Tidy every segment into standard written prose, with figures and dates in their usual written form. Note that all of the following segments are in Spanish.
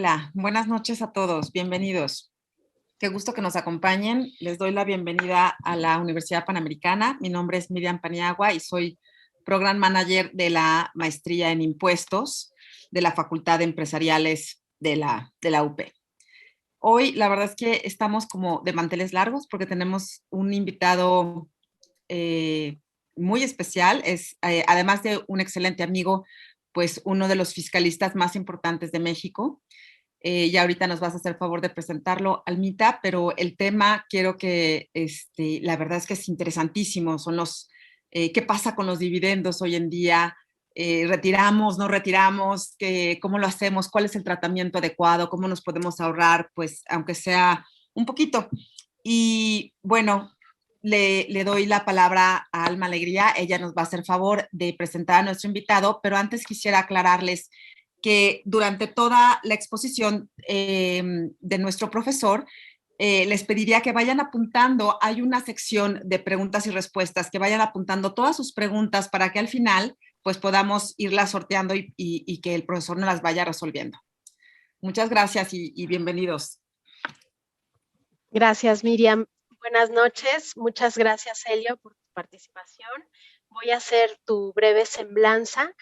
Hola, buenas noches a todos, bienvenidos. Qué gusto que nos acompañen. Les doy la bienvenida a la Universidad Panamericana. Mi nombre es Miriam Paniagua y soy Program Manager de la Maestría en Impuestos de la Facultad de Empresariales de la UP. Hoy la verdad es que estamos como de manteles largos porque tenemos un invitado muy especial. Es, además de un excelente amigo, pues uno de los fiscalistas más importantes de México. Ya ahorita nos vas a hacer favor de presentarlo, Almita, pero el tema quiero que, la verdad es que es interesantísimo, son los, ¿qué pasa con los dividendos hoy en día? ¿Retiramos, no retiramos? ¿Cómo lo hacemos? ¿Cuál es el tratamiento adecuado? ¿Cómo nos podemos ahorrar? Pues aunque sea un poquito. Y bueno, le doy la palabra a Alma Alegría, ella nos va a hacer favor de presentar a nuestro invitado, pero antes quisiera aclararles que durante toda la exposición de nuestro profesor, les pediría que vayan apuntando, hay una sección de preguntas y respuestas, que vayan apuntando todas sus preguntas para que al final pues podamos irlas sorteando y que el profesor nos las vaya resolviendo. Muchas gracias y bienvenidos. Gracias, Miriam. Buenas noches. Muchas gracias, Helio, por tu participación. Voy a hacer tu breve semblanza.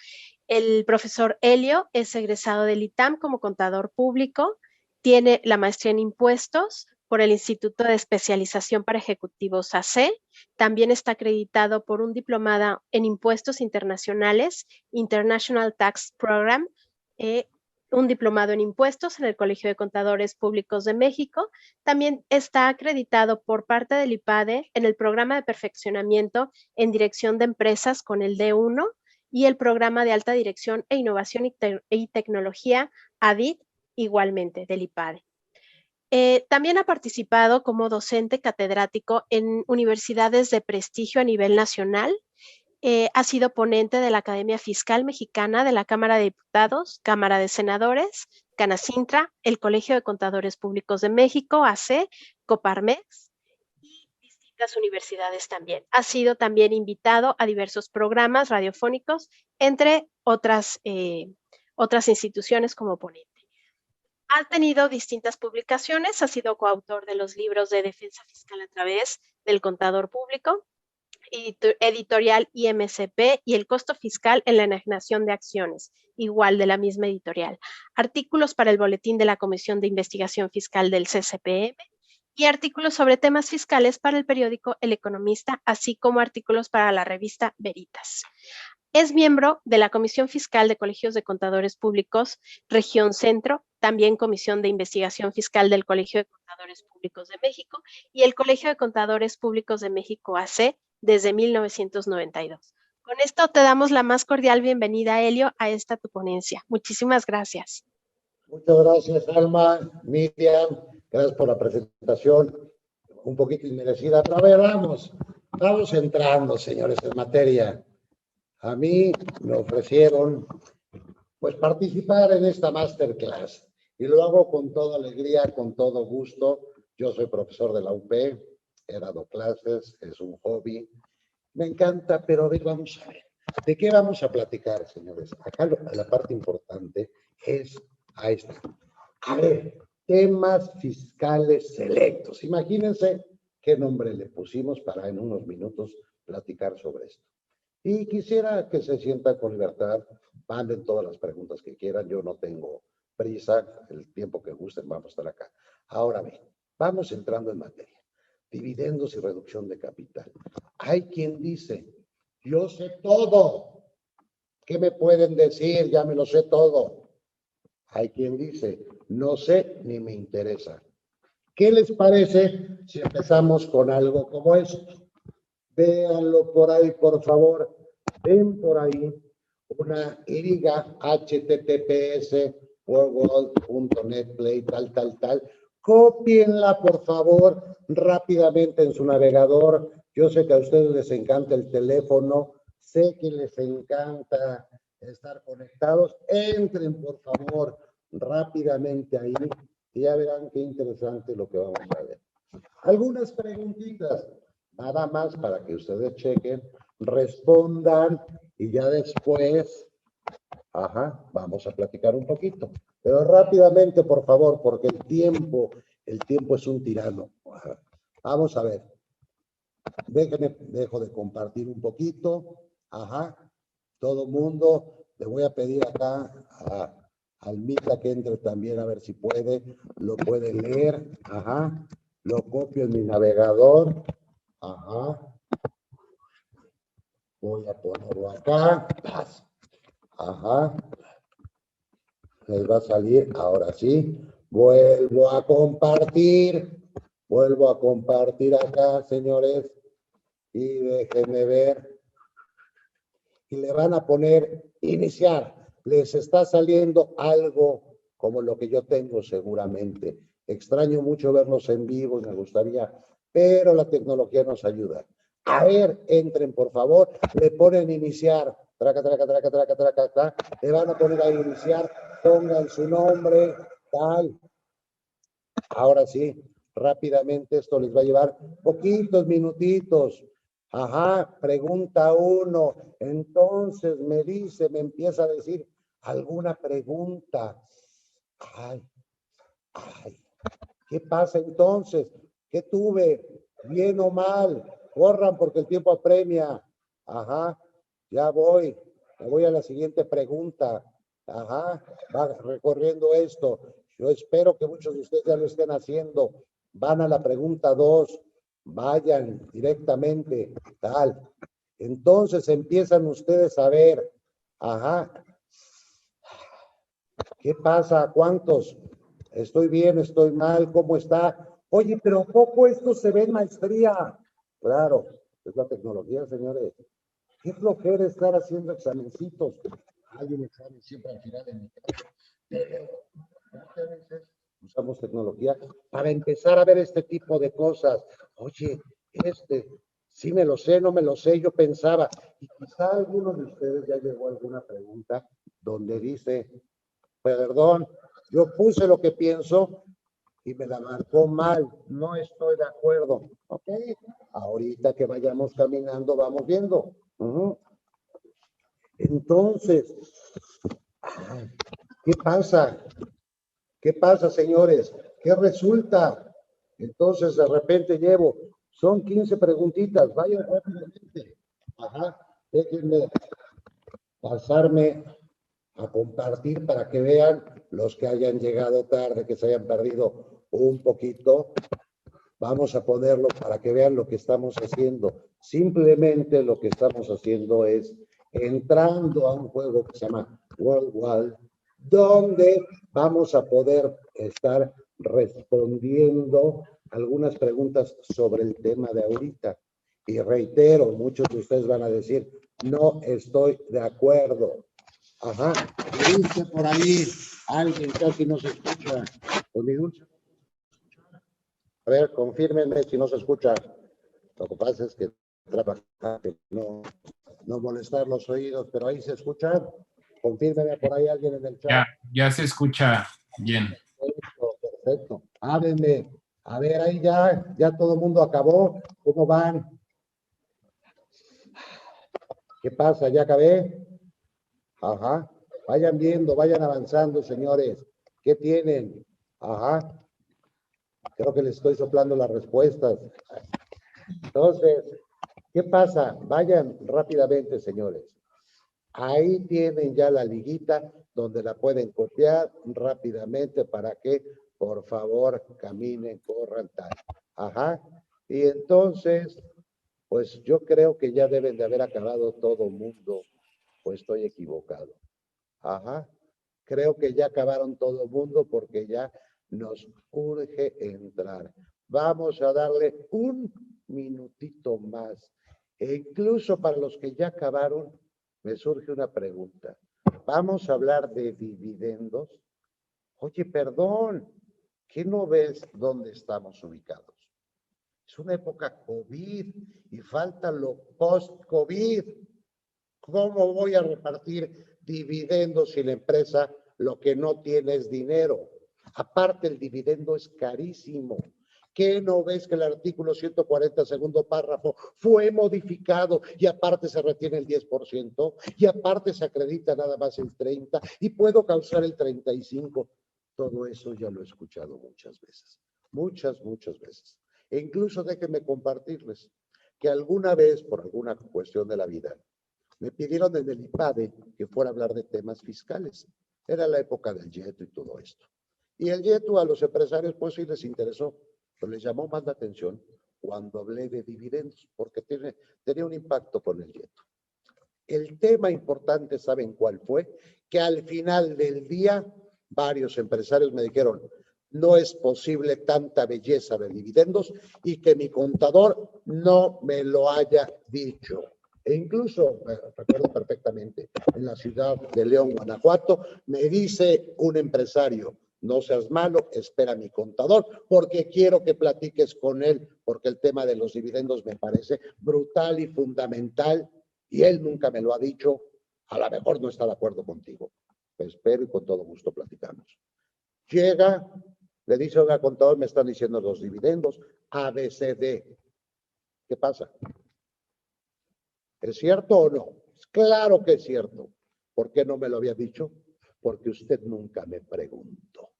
El profesor Helio es egresado del ITAM como contador público, tiene la maestría en impuestos por el Instituto de Especialización para Ejecutivos AC, también está acreditado por un diplomado en impuestos internacionales, International Tax Program, un diplomado en impuestos en el Colegio de Contadores Públicos de México. También está acreditado por parte del IPADE en el programa de perfeccionamiento en dirección de empresas con el D1 y el programa de alta dirección e innovación y tecnología ADIT, igualmente del IPADE. También ha participado como docente catedrático en universidades de prestigio a nivel nacional. Ha sido ponente de la Academia Fiscal Mexicana, de la Cámara de Diputados, Cámara de Senadores, Canacintra, el Colegio de Contadores Públicos de México, AC, Coparmex y distintas universidades también. Ha sido también invitado a diversos programas radiofónicos, entre otras instituciones como ponente. Ha tenido distintas publicaciones, ha sido coautor de los libros de Defensa Fiscal a través del Contador Público, editorial IMCP y el costo fiscal en la enajenación de acciones, igual de la misma editorial. Artículos para el boletín de la Comisión de Investigación Fiscal del CCPM y artículos sobre temas fiscales para el periódico El Economista, así como artículos para la revista Veritas. Es miembro de la Comisión Fiscal de Colegios de Contadores Públicos, Región Centro, también Comisión de Investigación Fiscal del Colegio de Contadores Públicos de México y el Colegio de Contadores Públicos de México AC desde 1992. Con esto te damos la más cordial bienvenida, Helio, a esta tu ponencia. Muchísimas gracias. Muchas gracias, Alma, Miriam, gracias por la presentación, un poquito inmerecida, pero a ver, vamos entrando, señores, en materia. A mí me ofrecieron, pues, participar en esta masterclass y lo hago con toda alegría, con todo gusto. Yo soy profesor de la UP, he dado clases, es un hobby, me encanta, pero a ver, vamos a ver. ¿De qué vamos a platicar, señores? Acá la parte importante es a esta. A ver, temas fiscales selectos. Imagínense qué nombre le pusimos para en unos minutos platicar sobre esto. Y quisiera que se sientan con libertad, manden todas las preguntas que quieran, yo no tengo prisa, el tiempo que gusten vamos a estar acá. Ahora bien, vamos entrando en materia. Dividendos y reducción de capital. Hay quien dice, yo sé todo. ¿Qué me pueden decir? Ya me lo sé todo. Hay quien dice, no sé ni me interesa. ¿Qué les parece si empezamos con algo como esto? Véanlo por ahí, por favor. Ven por ahí una liga https world.net play tal. Cópienla, por favor, rápidamente en su navegador. Yo sé que a ustedes les encanta el teléfono, sé que les encanta estar conectados. Entren, por favor, rápidamente ahí y ya verán qué interesante lo que vamos a ver. Algunas preguntitas, nada más para que ustedes chequen, respondan y ya después, vamos a platicar un poquito. Pero rápidamente, por favor, porque el tiempo es un tirano. Vamos a ver. Dejo de compartir un poquito. Ajá. Todo mundo, le voy a pedir acá a Almita que entre también a ver si puede, lo puede leer. Ajá. Lo copio en mi navegador. Ajá. Voy a ponerlo acá. Ajá. Les va a salir, ahora sí. Vuelvo a compartir acá, señores. Y déjenme ver. Y le van a poner iniciar. Les está saliendo algo como lo que yo tengo seguramente. Extraño mucho verlos en vivo y me gustaría, pero la tecnología nos ayuda. A ver, entren por favor, le ponen iniciar, traca, traca, traca, traca, traca, traca, le van a poner a iniciar, pongan su nombre, tal. Ahora sí, rápidamente esto les va a llevar poquitos minutitos. Ajá, pregunta 1. Entonces me empieza a decir alguna pregunta. Ay, ay, ¿qué pasa entonces? ¿Qué tuve? ¿Bien o mal? Corran porque el tiempo apremia. Ajá, ya voy. Me voy a la siguiente pregunta. Ajá, va recorriendo esto. Yo espero que muchos de ustedes ya lo estén haciendo. Van a la pregunta 2. Vayan directamente. Tal. Entonces empiezan ustedes a ver. Ajá. ¿Qué pasa? ¿Cuántos? Estoy bien, estoy mal, ¿cómo está? Oye, pero poco esto se ve en maestría. Claro, es la tecnología, señores. Qué flojera estar haciendo examencitos. Hay un examen siempre al final de mi clase. Pero muchas veces usamos tecnología para empezar a ver este tipo de cosas. Oye, sí me lo sé, no me lo sé, yo pensaba. Y quizá alguno de ustedes ya llegó a alguna pregunta donde dice, perdón, yo puse lo que pienso y me la marcó mal, no estoy de acuerdo. Ok, ahorita que vayamos caminando vamos viendo. Entonces, ¿qué pasa? ¿Qué pasa, señores? ¿Qué resulta? Entonces, de repente son 15 preguntitas, vayan rápidamente. Ajá, déjenme pasarme a compartir para que vean los que hayan llegado tarde, que se hayan perdido un poquito. Vamos a ponerlo para que vean lo que estamos haciendo. Simplemente lo que estamos haciendo es entrando a un juego que se llama World Wall, donde vamos a poder estar respondiendo algunas preguntas sobre el tema de ahorita. Y reitero, muchos de ustedes van a decir, no estoy de acuerdo. Ajá, dice por ahí, alguien casi no se escucha. A ver, confírmenme si no se escucha. Lo que pasa es que trabajar, no molestar los oídos, pero ahí se escucha. Confírmenme por ahí alguien en el chat. Ya se escucha bien. Perfecto, perfecto. Háblenme. A ver, ahí ya todo el mundo acabó. ¿Cómo van? ¿Qué pasa? ¿Ya acabé? Ajá. Vayan viendo, vayan avanzando, señores. ¿Qué tienen? Ajá. Creo que les estoy soplando las respuestas. Entonces, ¿qué pasa? Vayan rápidamente, señores. Ahí tienen ya la liguita donde la pueden copiar rápidamente para que, por favor, caminen, corran, tal. Ajá. Y entonces, pues yo creo que ya deben de haber acabado todo mundo, o estoy equivocado. Ajá. Creo que ya acabaron todo el mundo porque ya nos urge entrar. Vamos a darle un minutito más. E incluso para los que ya acabaron, me surge una pregunta. Vamos a hablar de dividendos. Oye, perdón, ¿qué no ves dónde estamos ubicados? Es una época COVID y falta lo post-COVID. ¿Cómo voy a repartir dividendos si la empresa lo que no tiene es dinero? Aparte, el dividendo es carísimo. ¿Qué no ves que el artículo 140, segundo párrafo, fue modificado y aparte se retiene el 10% y aparte se acredita nada más el 30% y puedo causar el 35%? Todo eso ya lo he escuchado muchas veces, muchas veces. E incluso déjenme compartirles que alguna vez, por alguna cuestión de la vida, me pidieron en el IPADE que fuera a hablar de temas fiscales. Era la época del YETU y todo esto. Y el YETU a los empresarios pues sí les interesó, pero les llamó más la atención cuando hablé de dividendos, porque tenía un impacto con el YETU. El tema importante, ¿saben cuál fue? Que al final del día, varios empresarios me dijeron, no es posible tanta belleza de dividendos y que mi contador no me lo haya dicho. E incluso, recuerdo perfectamente, en la ciudad de León, Guanajuato, me dice un empresario, no seas malo, espera a mi contador, porque quiero que platiques con él, porque el tema de los dividendos me parece brutal y fundamental, y él nunca me lo ha dicho, a lo mejor no está de acuerdo contigo. Pues espero y con todo gusto platicamos. Llega, le dice, oiga, contador, me están diciendo los dividendos, ABCD. ¿Qué pasa? ¿Es cierto o no? Claro que es cierto. ¿Por qué no me lo había dicho? Porque usted nunca me preguntó.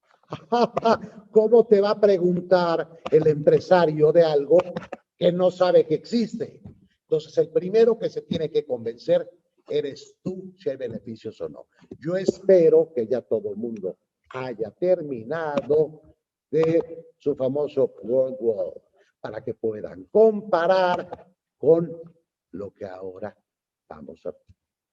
¿Cómo te va a preguntar el empresario de algo que no sabe que existe? Entonces, el primero que se tiene que convencer eres tú si hay beneficios o no. Yo espero que ya todo el mundo haya terminado de su famoso World Wall para que puedan comparar con lo que ahora vamos a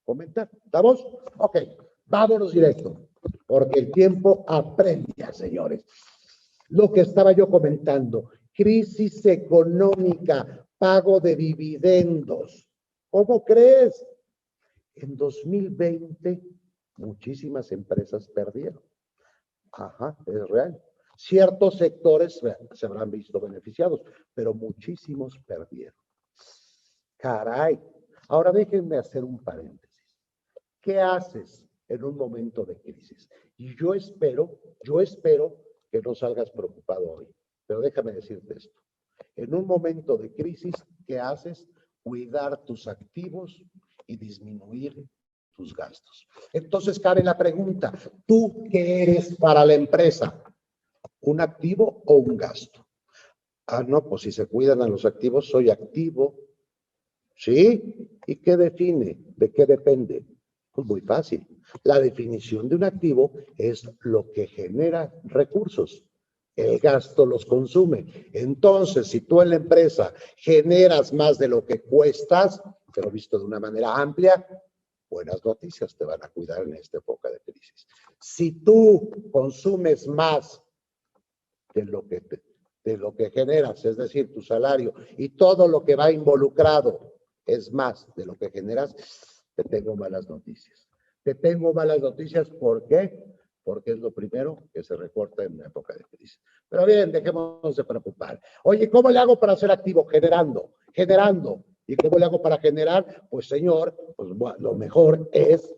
comentar. ¿Estamos? Ok, vámonos directo, porque el tiempo apremia, señores. Lo que estaba yo comentando, crisis económica, pago de dividendos. ¿Cómo crees? En 2020, muchísimas empresas perdieron. Ajá, es real. Ciertos sectores se habrán visto beneficiados, pero muchísimos perdieron. Caray. Ahora déjenme hacer un paréntesis. ¿Qué haces en un momento de crisis? Y yo espero que no salgas preocupado hoy, pero déjame decirte esto. En un momento de crisis, ¿qué haces? Cuidar tus activos y disminuir tus gastos. Entonces cabe la pregunta, ¿tú qué eres para la empresa? ¿Un activo o un gasto? Ah, no, pues si se cuidan a los activos, soy activo. ¿Sí? ¿Y qué define? ¿De qué depende? Pues muy fácil. La definición de un activo es lo que genera recursos. El gasto los consume. Entonces, si tú en la empresa generas más de lo que cuestas, pero visto de una manera amplia, buenas noticias, te van a cuidar en esta época de crisis. Si tú consumes más de lo que generas, es decir, tu salario y todo lo que va involucrado es más de lo que generas, te tengo malas noticias. Te tengo malas noticias, ¿por qué? Porque es lo primero que se recorta en una época de crisis. Pero bien, dejémonos de preocupar. Oye, ¿cómo le hago para ser activo? Generando. ¿Y cómo le hago para generar? Pues señor, pues lo mejor es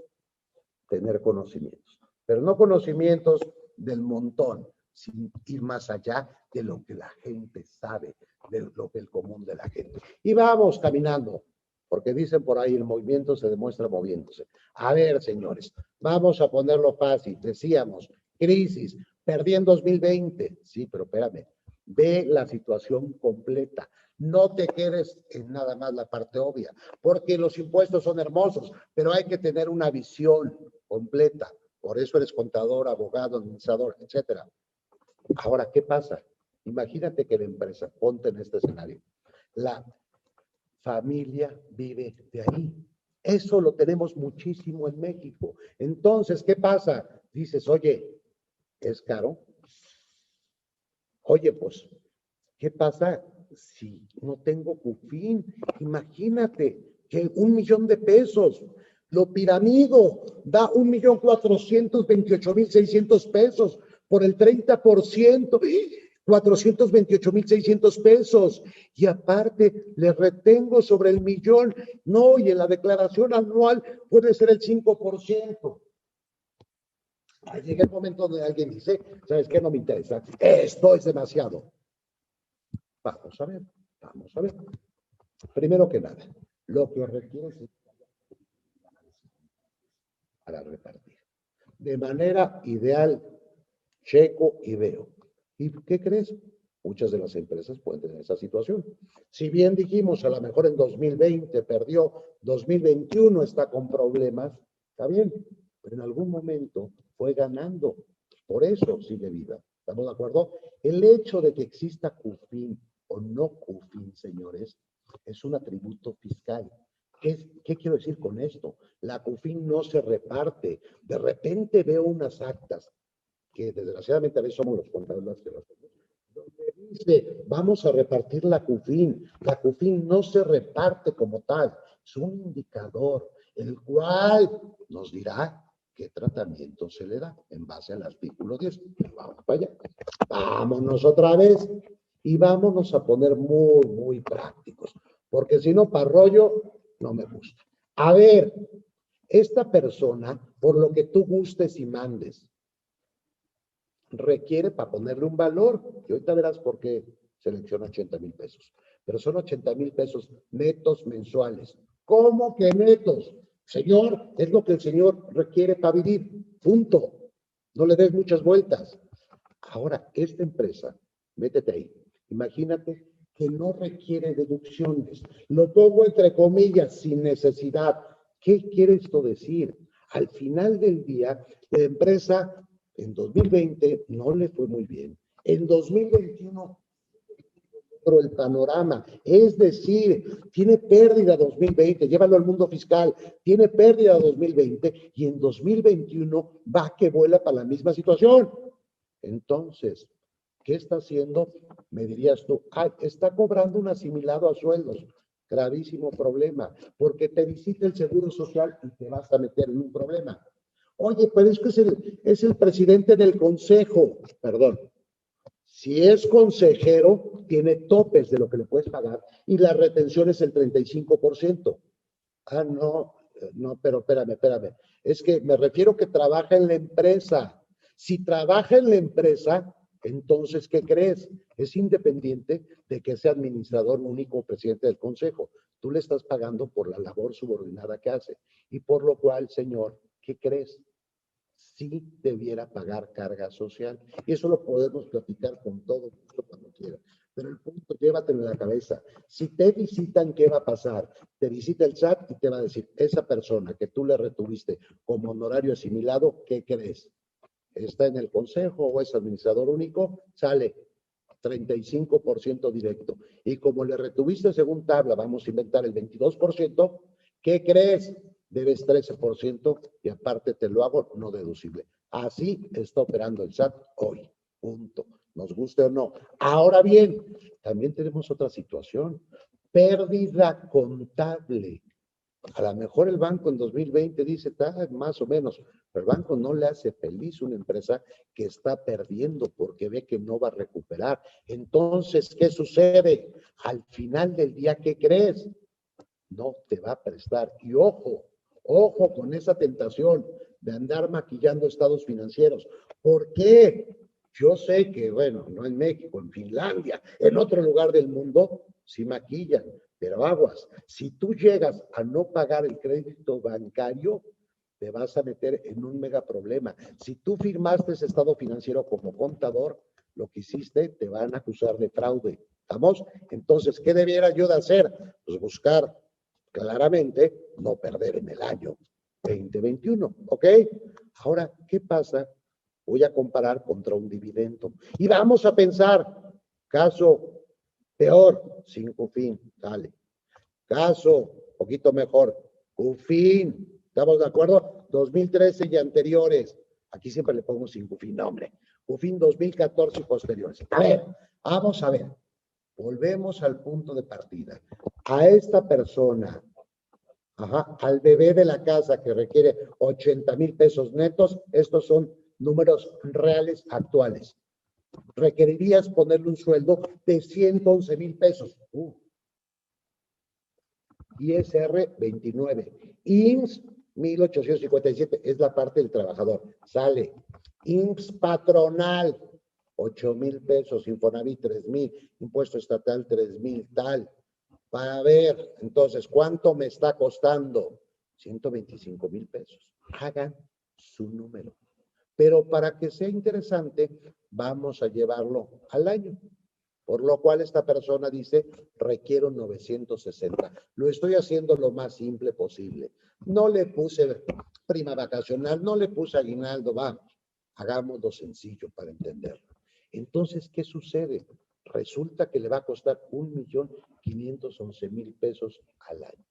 tener conocimientos. Pero no conocimientos del montón, sin ir más allá de lo que la gente sabe, de lo que el común de la gente. Y vamos caminando, porque dicen por ahí, el movimiento se demuestra moviéndose. A ver, señores, vamos a ponerlo fácil. Decíamos, crisis, perdí en 2020. Sí, pero espérame, ve la situación completa. No te quedes en nada más la parte obvia, porque los impuestos son hermosos, pero hay que tener una visión completa. Por eso eres contador, abogado, administrador, etcétera. Ahora, ¿qué pasa? Imagínate que la empresa, ponte en este escenario, la familia vive de ahí. Eso lo tenemos muchísimo en México. Entonces, ¿qué pasa? Dices, oye, ¿es caro? Oye, pues, ¿qué pasa si no tengo CUFIN? Imagínate que 1,000,000 de pesos, lo piramido, da 1,428,600 pesos por el 30%, 428,600 pesos. Y aparte, le retengo sobre el millón. No, y en la declaración anual puede ser el 5%. Ahí llega el momento donde alguien dice, ¿sabes qué? No me interesa. Esto es demasiado. Vamos a ver, vamos a ver. Primero que nada, lo que requiere es para repartir. De manera ideal, checo y veo. ¿Y qué crees? Muchas de las empresas pueden tener esa situación. Si bien dijimos, a lo mejor en 2020 perdió, 2021 está con problemas, está bien, pero en algún momento fue ganando. Por eso sigue viva. ¿Estamos de acuerdo? El hecho de que exista CUFIN o no CUFIN, señores, es un atributo fiscal. ¿Qué quiero decir con esto? La CUFIN no se reparte. De repente veo unas actas que desgraciadamente a veces somos los contadores que lo hacemos, donde dice, vamos a repartir la CUFIN. La CUFIN no se reparte como tal, es un indicador, el cual nos dirá qué tratamiento se le da en base al artículo 10. Vamos para allá. Vámonos otra vez y vámonos a poner muy, muy prácticos, porque si no, para rollo, no me gusta. A ver, esta persona, por lo que tú gustes y mandes, requiere para ponerle un valor, y ahorita verás por qué selecciona 80,000 pesos, pero son 80,000 pesos netos mensuales. ¿Cómo que netos? Señor, es lo que el señor requiere para vivir, punto. No le des muchas vueltas. Ahora, esta empresa, métete ahí, imagínate que no requiere deducciones. Lo pongo entre comillas, sin necesidad. ¿Qué quiere esto decir? Al final del día, la empresa en 2020 no le fue muy bien. En 2021 el panorama, es decir, tiene pérdida 2020, llévalo al mundo fiscal, tiene pérdida 2020 y en 2021 va que vuela para la misma situación. Entonces, ¿qué está haciendo? Me dirías tú, está cobrando un asimilado a sueldos. Gravísimo problema, porque te visita el Seguro Social y te vas a meter en un problema. Oye, pero es que es el presidente del consejo, perdón. Si es consejero, tiene topes de lo que le puedes pagar y la retención es el 35%. No, pero espérame. Es que me refiero que trabaja en la empresa. Si trabaja en la empresa, entonces, ¿qué crees? Es independiente de que sea administrador único o presidente del consejo. Tú le estás pagando por la labor subordinada que hace. Y por lo cual, señor, ¿qué crees? Sí debiera pagar carga social. Y eso lo podemos platicar con todo mundo cuando quiera. Pero el punto, llévatelo en la cabeza. Si te visitan, ¿qué va a pasar? Te visita el SAT y te va a decir, esa persona que tú le retuviste como honorario asimilado, ¿qué crees? ¿Está en el consejo o es administrador único? Sale 35% directo. Y como le retuviste según tabla, vamos a inventar el 22%, ¿qué crees? Debes 13% y aparte te lo hago no deducible. Así está operando el SAT hoy. Punto. Nos guste o no. Ahora bien, también tenemos otra situación. Pérdida contable. A lo mejor el banco en 2020 dice, más o menos, pero el banco no le hace feliz una empresa que está perdiendo porque ve que no va a recuperar. Entonces, ¿qué sucede? Al final del día, ¿qué crees? No te va a prestar. Y ojo con esa tentación de andar maquillando estados financieros. ¿Por qué? Yo sé que, bueno, no en México, en Finlandia, en otro lugar del mundo, sí maquillan, pero aguas. Si tú llegas a no pagar el crédito bancario, te vas a meter en un mega problema. Si tú firmaste ese estado financiero como contador, lo que hiciste, te van a acusar de fraude. ¿Estamos? Entonces, ¿qué debiera yo de hacer? Pues buscar claramente no perder en el año 2021, ¿ok? Ahora, ¿qué pasa? Voy a comparar contra un dividendo. Y vamos a pensar, caso peor, sin CUFIN, dale. Caso poquito mejor, CUFIN, ¿estamos de acuerdo? 2013 y anteriores. Aquí siempre le pongo sin CUFIN, nombre. CUFIN 2014 y posteriores. A ver, vamos a ver. Volvemos al punto de partida. A esta persona, al bebé de la casa que requiere 80,000 pesos netos, estos son números reales actuales. Requerirías ponerle un sueldo de 111,000 pesos. ISR 29. IMSS 1,857 es la parte del trabajador. Sale. IMSS patronal 8,000 pesos, Infonavit 3,000, impuesto estatal 3,000, tal. Para ver, entonces, ¿cuánto me está costando? 125,000 pesos. Hagan su número. Pero para que sea interesante, vamos a llevarlo al año. Por lo cual esta persona dice, requiero 960. Lo estoy haciendo lo más simple posible. No le puse prima vacacional, no le puse aguinaldo, vamos. Hagámoslo sencillo para entenderlo. Entonces, ¿qué sucede? Resulta que le va a costar 1,511,000 pesos al año.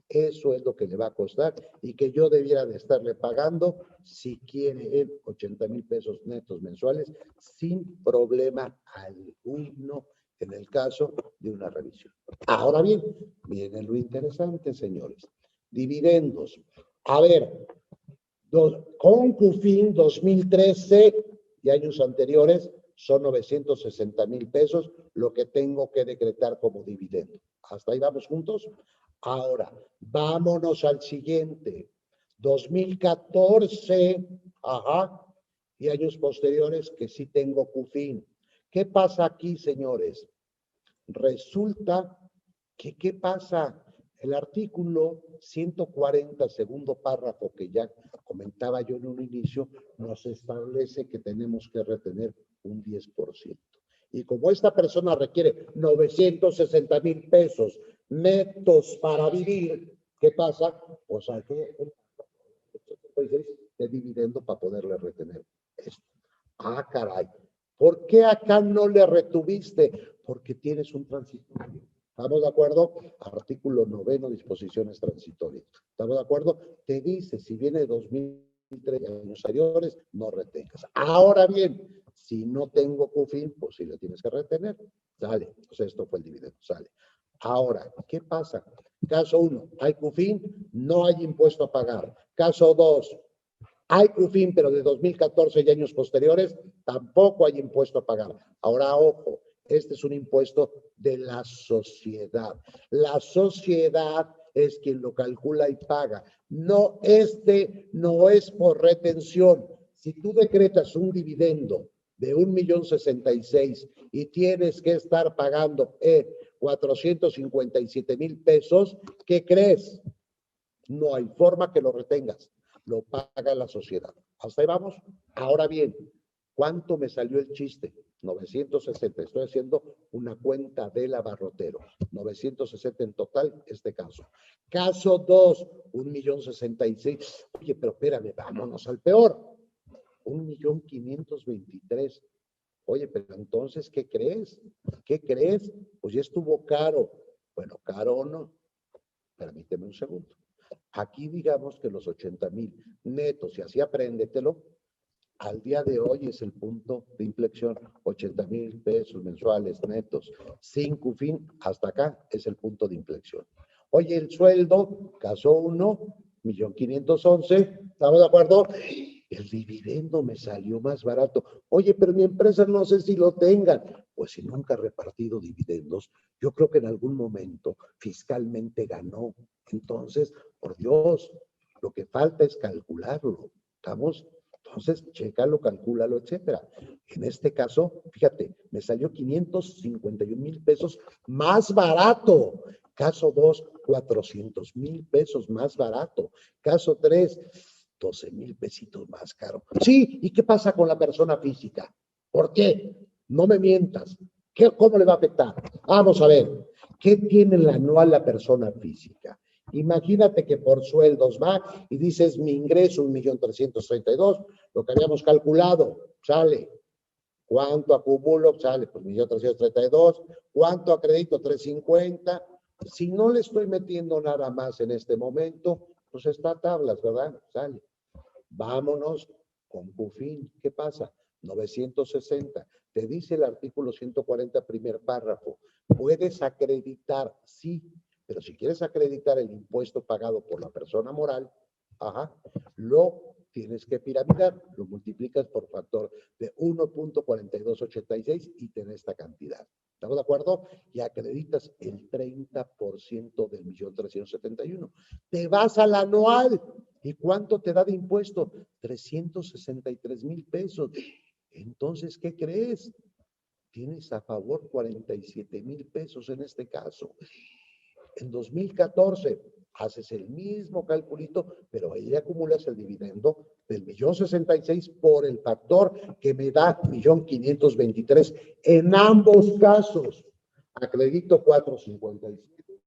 Eso es lo que le va a costar y que yo debiera de estarle pagando, si quiere, 80,000 pesos netos mensuales, sin problema alguno en el caso de una revisión. Ahora bien, viene lo interesante, señores. Dividendos. A ver, con CUFIN 2013 y años anteriores son 960,000 pesos lo que tengo que decretar como dividendo. ¿Hasta ahí vamos juntos? Ahora, vámonos al siguiente. 2014, y años posteriores que sí tengo CUFIN. ¿Qué pasa aquí, señores? Resulta que, ¿qué pasa? El artículo 140, segundo párrafo, que ya comentaba yo en un inicio, nos establece que tenemos que retener un 10%. Y como esta persona requiere 960,000 pesos netos para vivir, ¿qué pasa? Pues hay que de dividendo para poderle retener esto. Ah, caray. ¿Por qué acá no le retuviste? Porque tienes un transitorio. ¿Estamos de acuerdo? Artículo 9, disposiciones transitorias. ¿Estamos de acuerdo? Te dice, si viene 2003 años anteriores, no retengas. Ahora bien, si no tengo CUFIN, pues sí le tienes que retener. Sale. Pues esto fue el dividendo. Sale. Ahora, ¿qué pasa? Caso 1, hay CUFIN, no hay impuesto a pagar. Caso 2, hay CUFIN, pero de 2014 y años posteriores, tampoco hay impuesto a pagar. Ahora, ojo, este es un impuesto de la sociedad. La sociedad es quien lo calcula y paga. No, este no es por retención. Si tú decretas un dividendo de 1,066,000 y tienes que estar pagando 457,000 pesos, ¿qué crees? No hay forma que lo retengas. Lo paga la sociedad. Hasta ahí vamos. Ahora bien, ¿cuánto me salió el chiste? 960. Estoy haciendo una cuenta del abarrotero. 960 en total, este caso. Caso 2, 1,066,000. Oye, pero espérame, vámonos al peor. 1,523,000. Oye, pero entonces, ¿qué crees? ¿Qué crees? Pues ya estuvo caro. Bueno, caro o no. Permíteme un segundo. Aquí digamos que los 80,000 netos, y así apréndetelo, al día de hoy es el punto de inflexión. 80,000 pesos mensuales netos, sin CUFIN, hasta acá es el punto de inflexión. Oye, el sueldo, caso 1, 1,511,000, ¿estamos de acuerdo? El dividendo me salió más barato. Oye, pero mi empresa no sé si lo tengan. Pues si nunca ha repartido dividendos, yo creo que en algún momento fiscalmente ganó. Entonces, por Dios, lo que falta es calcularlo. ¿Estamos? Entonces, chécalo, calcúlalo, etcétera. En este caso, fíjate, me salió 551,000 pesos más barato. Caso 2, 400,000 pesos más barato. Caso 3, 12,000 pesitos más caro. Sí, ¿y qué pasa con la persona física? ¿Por qué? No me mientas. ¿Cómo le va a afectar? Vamos a ver. ¿Qué tiene el anual la persona física? Imagínate que por sueldos va y dices mi ingreso 1,332,000, lo que habíamos calculado, sale. ¿Cuánto acumulo? Sale, pues 1,332,000. ¿Cuánto acredito? 350. Si no le estoy metiendo nada más en este momento, pues está a tablas, ¿verdad? Sale. Vámonos con CUFIN. ¿Qué pasa? 960. Te dice el artículo 140, primer párrafo. Puedes acreditar, sí, pero si quieres acreditar el impuesto pagado por la persona moral, lo tienes que piramidar, lo multiplicas por factor de 1,4286 y te da esta cantidad. ¿Estamos de acuerdo? Y acreditas el 30% del 1,371,000. Te vas al anual. ¿Y cuánto te da de impuesto? 363,000 pesos. Entonces, ¿qué crees? Tienes a favor 47,000 pesos en este caso. En 2014 haces el mismo calculito, pero ahí acumulas el dividendo del 1,066,000 por el factor que me da 1,523,000. En ambos casos, acredito 457.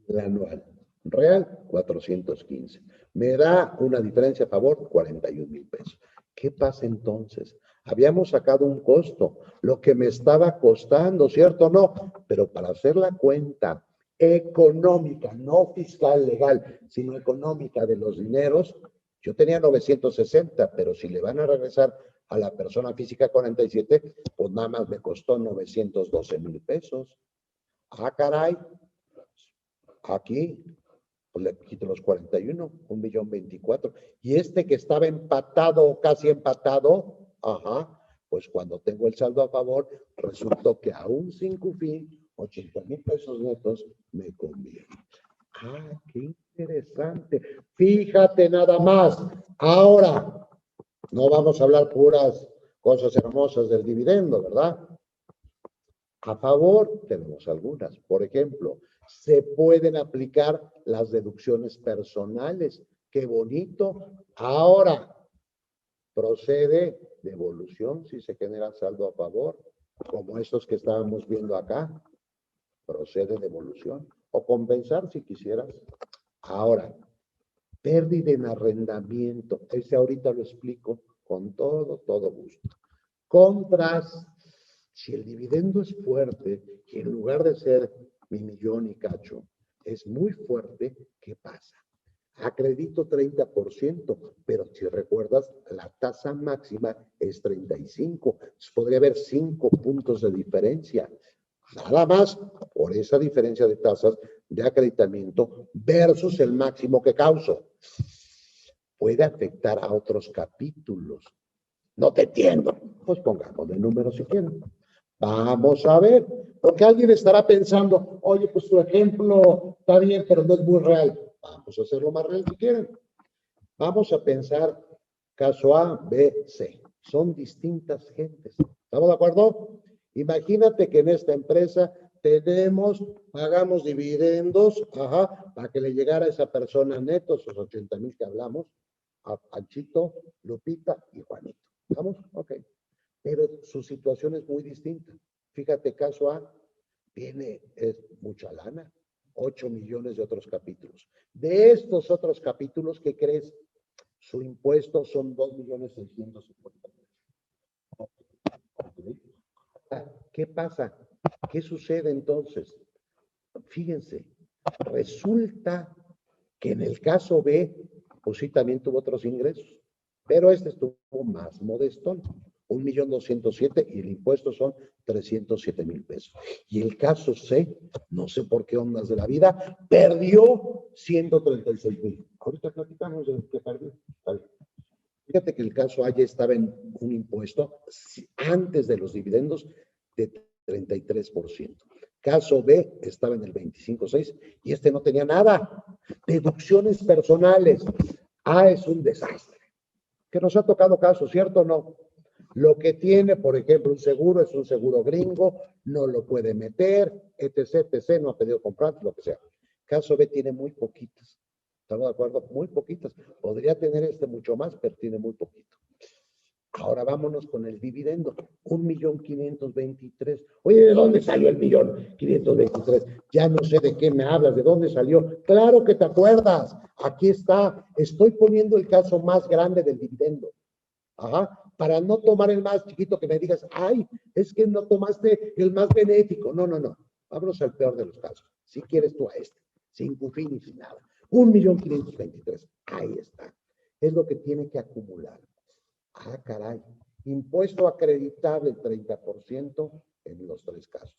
El anual. Real, 415. Me da una diferencia a favor, 41,000 pesos. ¿Qué pasa entonces? Habíamos sacado un costo, lo que me estaba costando, ¿cierto o no? Pero para hacer la cuenta económica, no fiscal, legal, sino económica de los dineros, yo tenía 960, pero si le van a regresar a la persona física 47, pues nada más me costó 912,000 pesos. Ah, caray. Aquí, pues le quito los 41, 1,024,000. Y este que estaba empatado, casi empatado, pues cuando tengo el saldo a favor, resultó que aún sin CUFIN, 80,000 pesos netos me conviene. Ah, qué interesante. Fíjate nada más. Ahora, no vamos a hablar puras cosas hermosas del dividendo, ¿verdad? A favor tenemos algunas. Por ejemplo, se pueden aplicar las deducciones personales. ¡Qué bonito! Ahora, procede devolución si se genera saldo a favor, como estos que estábamos viendo acá. Procede devolución. O compensar si quisieras. Ahora, pérdida en arrendamiento. Ese ahorita lo explico con todo gusto. Contras. Si el dividendo es fuerte, y en lugar de ser mi millón y cacho, es muy fuerte, ¿qué pasa? Acredito 30%, pero si recuerdas, la tasa máxima es 35. Entonces podría haber 5 puntos de diferencia. Nada más por esa diferencia de tasas de acreditamiento versus el máximo que causo. Puede afectar a otros capítulos. No te entiendo. Pues pongamos el número si quieren. Vamos a ver, porque alguien estará pensando, oye, pues tu ejemplo está bien, pero no es muy real. Vamos a hacerlo más real si quieren. Vamos a pensar caso A, B, C. Son distintas gentes. ¿Estamos de acuerdo? Imagínate que en esta empresa pagamos dividendos, para que le llegara a esa persona neto, esos 80,000 que hablamos, a Panchito, Lupita y Juanito. ¿Estamos? Ok. Pero su situación es muy distinta. Fíjate, caso A, es mucha lana, 8 millones de otros capítulos. De estos otros capítulos, ¿qué crees? Su impuesto son 2,650,000. ¿Qué pasa? ¿Qué sucede entonces? Fíjense, resulta que en el caso B, pues sí, también tuvo otros ingresos, pero este estuvo más modesto, 1,207,000 y el impuesto son 307,000 pesos. Y el caso C, no sé por qué ondas de la vida, perdió 136,000. Ahorita platicamos de que perdió. Fíjate que el caso A ya estaba en un impuesto antes de los dividendos de 33%. Caso B estaba en el 25,6% y este no tenía nada. Deducciones personales. A es un desastre. Que nos ha tocado caso, ¿cierto o no? Lo que tiene, por ejemplo, un seguro es un seguro gringo, no lo puede meter, etc., no ha pedido comprar, lo que sea. Caso B tiene muy poquitas. ¿Estamos de acuerdo? Muy poquitas. Podría tener mucho más, pero tiene muy poquito. Ahora vámonos con el dividendo. 1,523,000. Oye, ¿de dónde salió el 1,523,000? Ya no sé de qué me hablas, ¿de dónde salió? Claro que te acuerdas. Aquí está. Estoy poniendo el caso más grande del dividendo. Para no tomar el más chiquito que me digas, ay, es que no tomaste el más benéfico. No. Vámonos al peor de los casos. Si quieres tú a sin CUFIN y sin nada. 1,523,000. Ahí está. Es lo que tiene que acumular. Caray. Impuesto acreditable 30% en los 3 casos.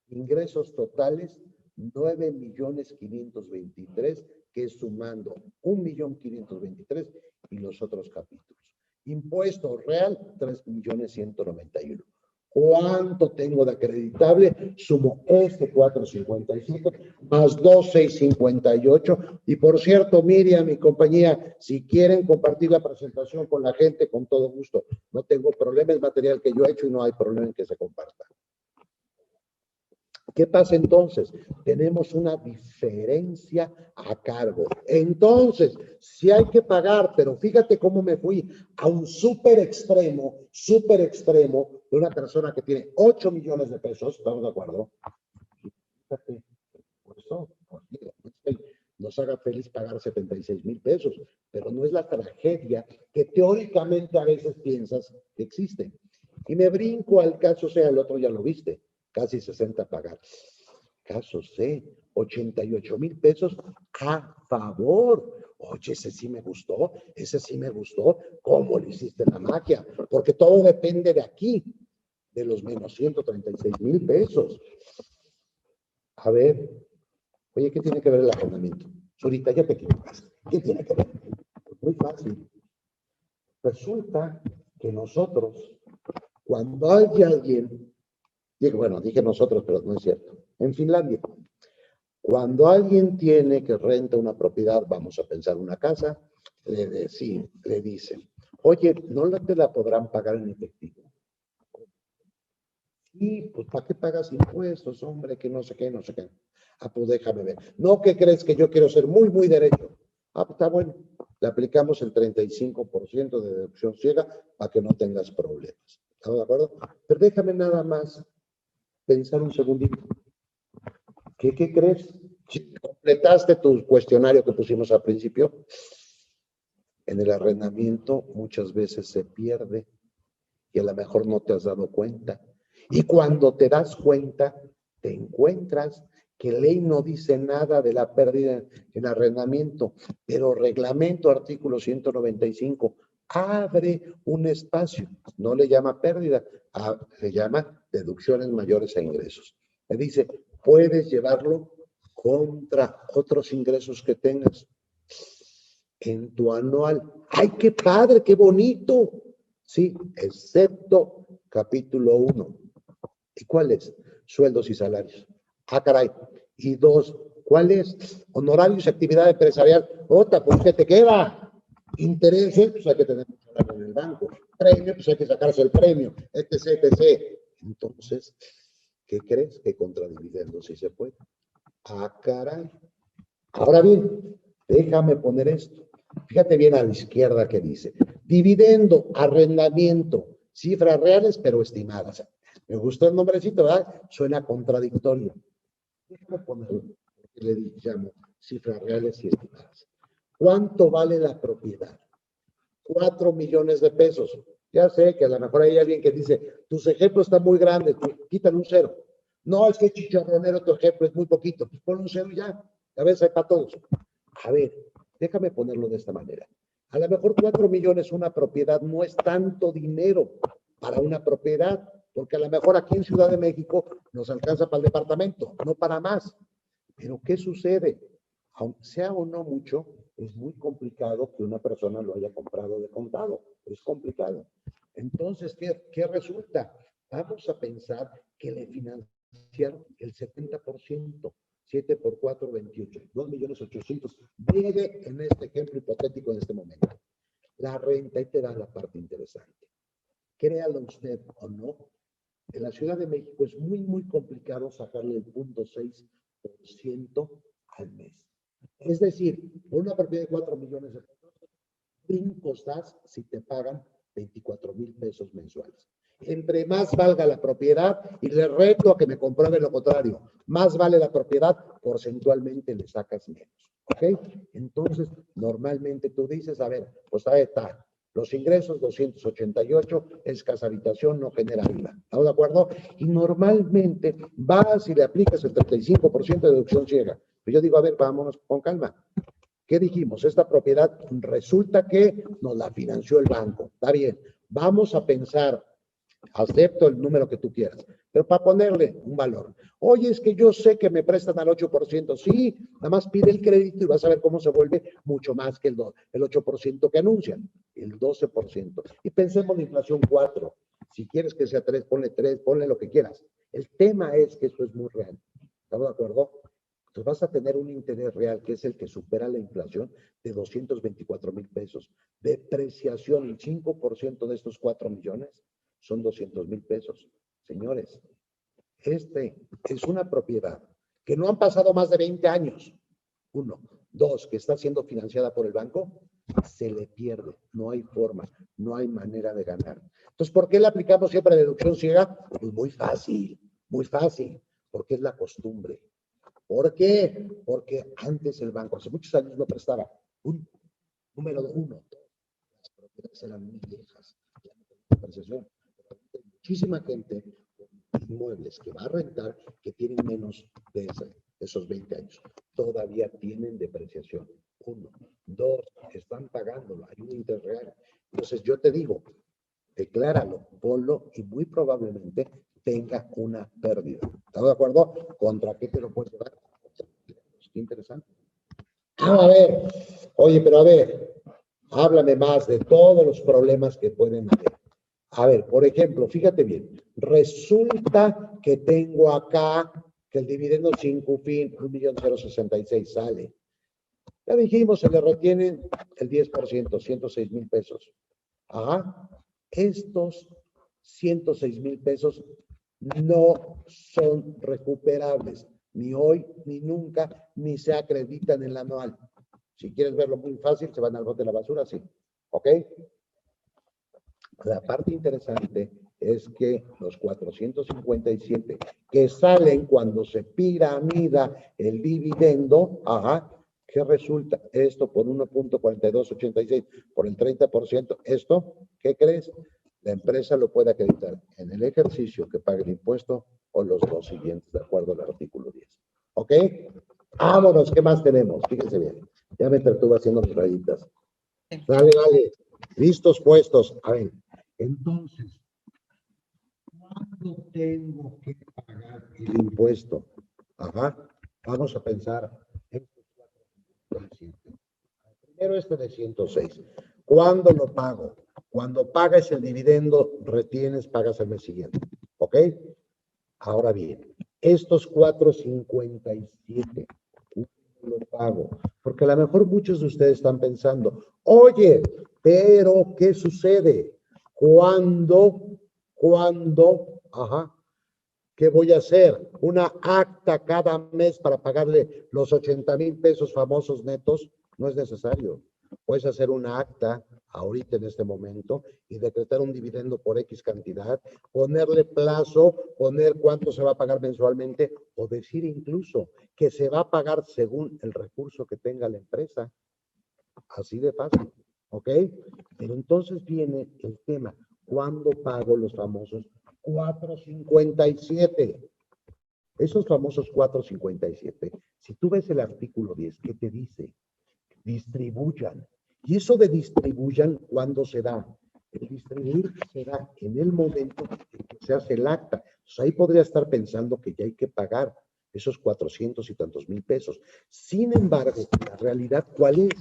Ingresos totales 9,523,000, que es sumando 1,523,000 y los otros capítulos. Impuesto real 3,191,000. ¿Cuánto tengo de acreditable? Sumo este 4.57 más 2.658. Y por cierto, Miriam, mi compañía, si quieren compartir la presentación con la gente, con todo gusto. No tengo problema, es material que yo he hecho y no hay problema en que se comparta. ¿Qué pasa entonces? Tenemos una diferencia a cargo. Entonces, sí hay que pagar, pero fíjate cómo me fui a un súper extremo de una persona que tiene 8 millones de pesos, ¿estamos de acuerdo? Fíjate, por eso, nos haga feliz pagar 76,000 pesos, pero no es la tragedia que teóricamente a veces piensas que existe. Y me brinco al caso, sea, el otro ya lo viste. Casi 60 pagar. Caso C, 88,000 pesos a favor. Oye, ese sí me gustó, ese sí me gustó. ¿Cómo le hiciste la magia? Porque todo depende de aquí, de los menos 136,000 pesos. A ver, oye, ¿qué tiene que ver el arrendamiento? Zurita, ya te equivocas. ¿Qué tiene que ver? Muy fácil. Resulta que nosotros, cuando hay alguien, bueno, dije nosotros, pero no es cierto. En Finlandia, cuando alguien tiene que renta una propiedad, vamos a pensar una casa, le dicen, oye, ¿no te la podrán pagar en efectivo? Sí, pues ¿para qué pagas impuestos, hombre? Que no sé qué, no sé qué. Ah, pues déjame ver. No, ¿qué crees? Que yo quiero ser muy, muy derecho. Ah, pues está bueno. Le aplicamos el 35% de deducción ciega para que no tengas problemas. ¿Estamos de acuerdo? Pero déjame nada más pensar un segundito. ¿Qué crees? Si completaste tu cuestionario que pusimos al principio, en el arrendamiento muchas veces se pierde y a lo mejor no te has dado cuenta. Y cuando te das cuenta, te encuentras que ley no dice nada de la pérdida en arrendamiento, pero reglamento artículo 195 abre un espacio, no le llama pérdida, le llama deducciones mayores a ingresos. Le dice, puedes llevarlo contra otros ingresos que tengas en tu anual. ¡Ay, qué padre, qué bonito! Sí, excepto capítulo 1. ¿Y cuál es? Sueldos y salarios. Ah, caray. Y 2, ¿cuál es? Honorarios y actividad empresarial. Otra, pues, ¿qué te queda? Intereses, pues hay que tener mucho dinero en el banco. Premio, pues hay que sacarse el premio, etc., etc. Entonces, ¿qué crees? Que contra dividendos sí se puede. Ah, caray. Ahora bien, déjame poner esto. Fíjate bien a la izquierda que dice, dividendo, arrendamiento, cifras reales pero estimadas. Me gustó el nombrecito, ¿verdad? Suena contradictorio. Déjame ponerlo, porque le llamo cifras reales y estimadas. ¿Cuánto vale la propiedad? 4 millones de pesos. Ya sé que a lo mejor hay alguien que dice, tus ejemplos están muy grandes, quítale un 0. No, es que chicharronero, tu ejemplo es muy poquito. Pues pon un 0 ya. A veces hay para todos. A ver, déjame ponerlo de esta manera. A lo mejor 4 millones una propiedad no es tanto dinero para una propiedad, porque a lo mejor aquí en Ciudad de México nos alcanza para el departamento, no para más. Pero ¿qué sucede? Aunque sea o no mucho, es muy complicado que una persona lo haya comprado de contado. Es complicado. Entonces, ¿qué resulta? Vamos a pensar que le financiaron el 70%. 7 por 4, 28. 2.800.000 debe en este ejemplo hipotético en este momento. La renta, y te da la parte interesante. Créalo usted o no, en la Ciudad de México es muy, muy complicado sacarle el 0.6% al mes. Es decir, por una propiedad de 4 millones de pesos, brincos das si te pagan 24,000 pesos mensuales. Entre más valga la propiedad, y le reto a que me compruebe lo contrario, más vale la propiedad, porcentualmente le sacas menos. ¿Ok? Entonces, normalmente tú dices, a ver, pues ahí está, los ingresos 288, es casa habitación, no genera IVA. ¿Estamos de acuerdo? Y normalmente vas y le aplicas el 35% de deducción ciega. Pues yo digo, a ver, vámonos con calma. ¿Qué dijimos? Esta propiedad resulta que nos la financió el banco. Está bien. Vamos a pensar, acepto el número que tú quieras, pero para ponerle un valor. Oye, es que yo sé que me prestan al 8%. Sí, nada más pide el crédito y vas a ver cómo se vuelve mucho más que el 8% que anuncian, el 12%. Y pensemos en inflación 4. Si quieres que sea 3, ponle lo que quieras. El tema es que eso es muy real. ¿Estamos de acuerdo? Entonces vas a tener un interés real que es el que supera la inflación de 224,000 pesos. Depreciación, el 5% de estos 4 millones son 200,000 pesos. Señores, este es una propiedad que no han pasado más de 20 años. 1. 2, que está siendo financiada por el banco, se le pierde. No hay forma, no hay manera de ganar. Entonces, ¿por qué le aplicamos siempre deducción ciega? Pues muy fácil, porque es la costumbre. ¿Por qué? Porque antes el banco, hace muchos años, no prestaba. Número 1, las propiedades eran muy viejas. Muchísima gente con inmuebles que va a rentar que tienen menos de esos 20 años. Todavía tienen depreciación. 1. 2, están pagándolo, hay un interés real. Entonces yo te digo, decláralo, ponlo y muy probablemente tenga una pérdida. ¿Estás de acuerdo? ¿Contra qué te lo puedes llevar? Qué interesante. A ver, oye, pero a ver, háblame más de todos los problemas que pueden haber. A ver, por ejemplo, fíjate bien, resulta que tengo acá que el dividendo sin CUFIN, 1,066,000 sale. Ya dijimos, se le retienen el 10%, 106,000 pesos. Ajá. Estos 106,000 pesos no son recuperables, ni hoy, ni nunca, ni se acreditan en la anual. Si quieres verlo muy fácil, se van al bote de la basura, sí. ¿Ok? La parte interesante es que los 457 que salen cuando se piramida el dividendo, ajá, ¿qué resulta? Esto por 1.4286, por el 30%, esto, ¿qué crees? La empresa lo puede acreditar en el ejercicio que pague el impuesto o los dos siguientes, de acuerdo al artículo 10. ¿Ok? Vámonos, ¿qué más tenemos? Fíjense bien. Ya me entretuve haciendo mis rayitas. Dale, dale. Listos, puestos. A ver, entonces, ¿cuándo tengo que pagar el impuesto? Ajá. Vamos a pensar en primero este de 106. ¿Cuándo lo pago? Cuando pagas el dividendo, retienes, pagas el mes siguiente. ¿Ok? Ahora bien, estos 457 lo pago, porque a lo mejor muchos de ustedes están pensando, oye, pero ¿qué sucede? ¿Cuándo? Ajá, ¿qué voy a hacer? ¿Una acta cada mes para pagarle los 80,000 pesos famosos netos? No es necesario. Puedes hacer una acta ahorita en este momento y decretar un dividendo por X cantidad, ponerle plazo, poner cuánto se va a pagar mensualmente o decir incluso que se va a pagar según el recurso que tenga la empresa. Así de fácil, ¿ok? Pero entonces viene el tema, ¿cuándo pago los famosos 457? Esos famosos 457, si tú ves el artículo 10, ¿qué te dice? Distribuyan. Y eso de distribuyan, ¿cuándo se da? El distribuir se da en el momento en que se hace el acta. Entonces, ahí podría estar pensando que ya hay que pagar esos 400 y tantos mil pesos. Sin embargo, la realidad, ¿cuál es?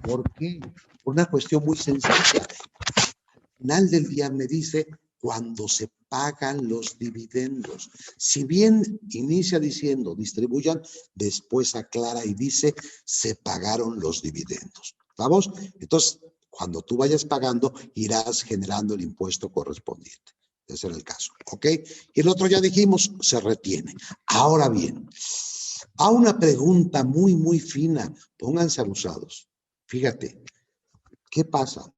¿Por qué? Por una cuestión muy sencilla. Al final del día me dice cuando se pagan los dividendos. Si bien inicia diciendo distribuyan, después aclara y dice se pagaron los dividendos. ¿Vamos? Entonces, cuando tú vayas pagando, irás generando el impuesto correspondiente. Ese era el caso, ¿ok? Y el otro ya dijimos, se retiene. Ahora bien, a una pregunta muy, muy fina, pónganse abusados. Fíjate, ¿qué pasa?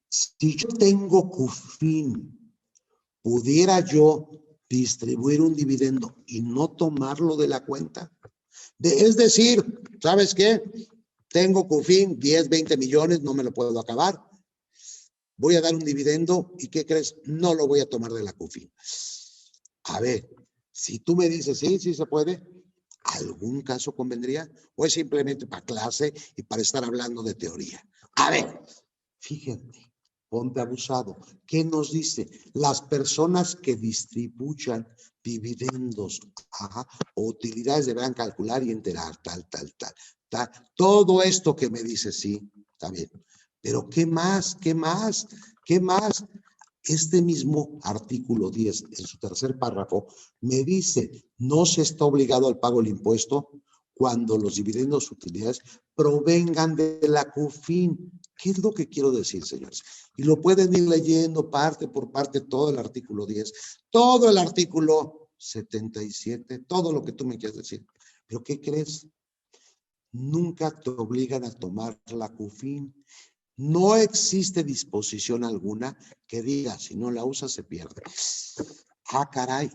Si yo tengo CUFIN, ¿pudiera yo distribuir un dividendo y no tomarlo de la cuenta? Es decir, ¿sabes qué? Tengo CUFIN, 10, 20 millones, no me lo puedo acabar. Voy a dar un dividendo y ¿qué crees? No lo voy a tomar de la CUFIN. A ver, si tú me dices, sí, sí se puede, ¿algún caso convendría? ¿O es simplemente para clase y para estar hablando de teoría? A ver, fíjate, ponte abusado. ¿Qué nos dice? Las personas que distribuyan dividendos o utilidades deberán calcular y enterar, tal. Todo esto que me dice, sí, está bien. Pero ¿qué más? ¿Qué más? ¿Qué más? Este mismo artículo 10, en su tercer párrafo, me dice, no se está obligado al pago del impuesto cuando los dividendos utilidades provengan de la CUFIN. ¿Qué es lo que quiero decir, señores? Y lo pueden ir leyendo parte por parte, todo el artículo 10, todo el artículo 77, todo lo que tú me quieras decir. ¿Pero qué crees? Nunca te obligan a tomar la CUFIN. No existe disposición alguna que diga, si no la usas se pierde. Ah, caray.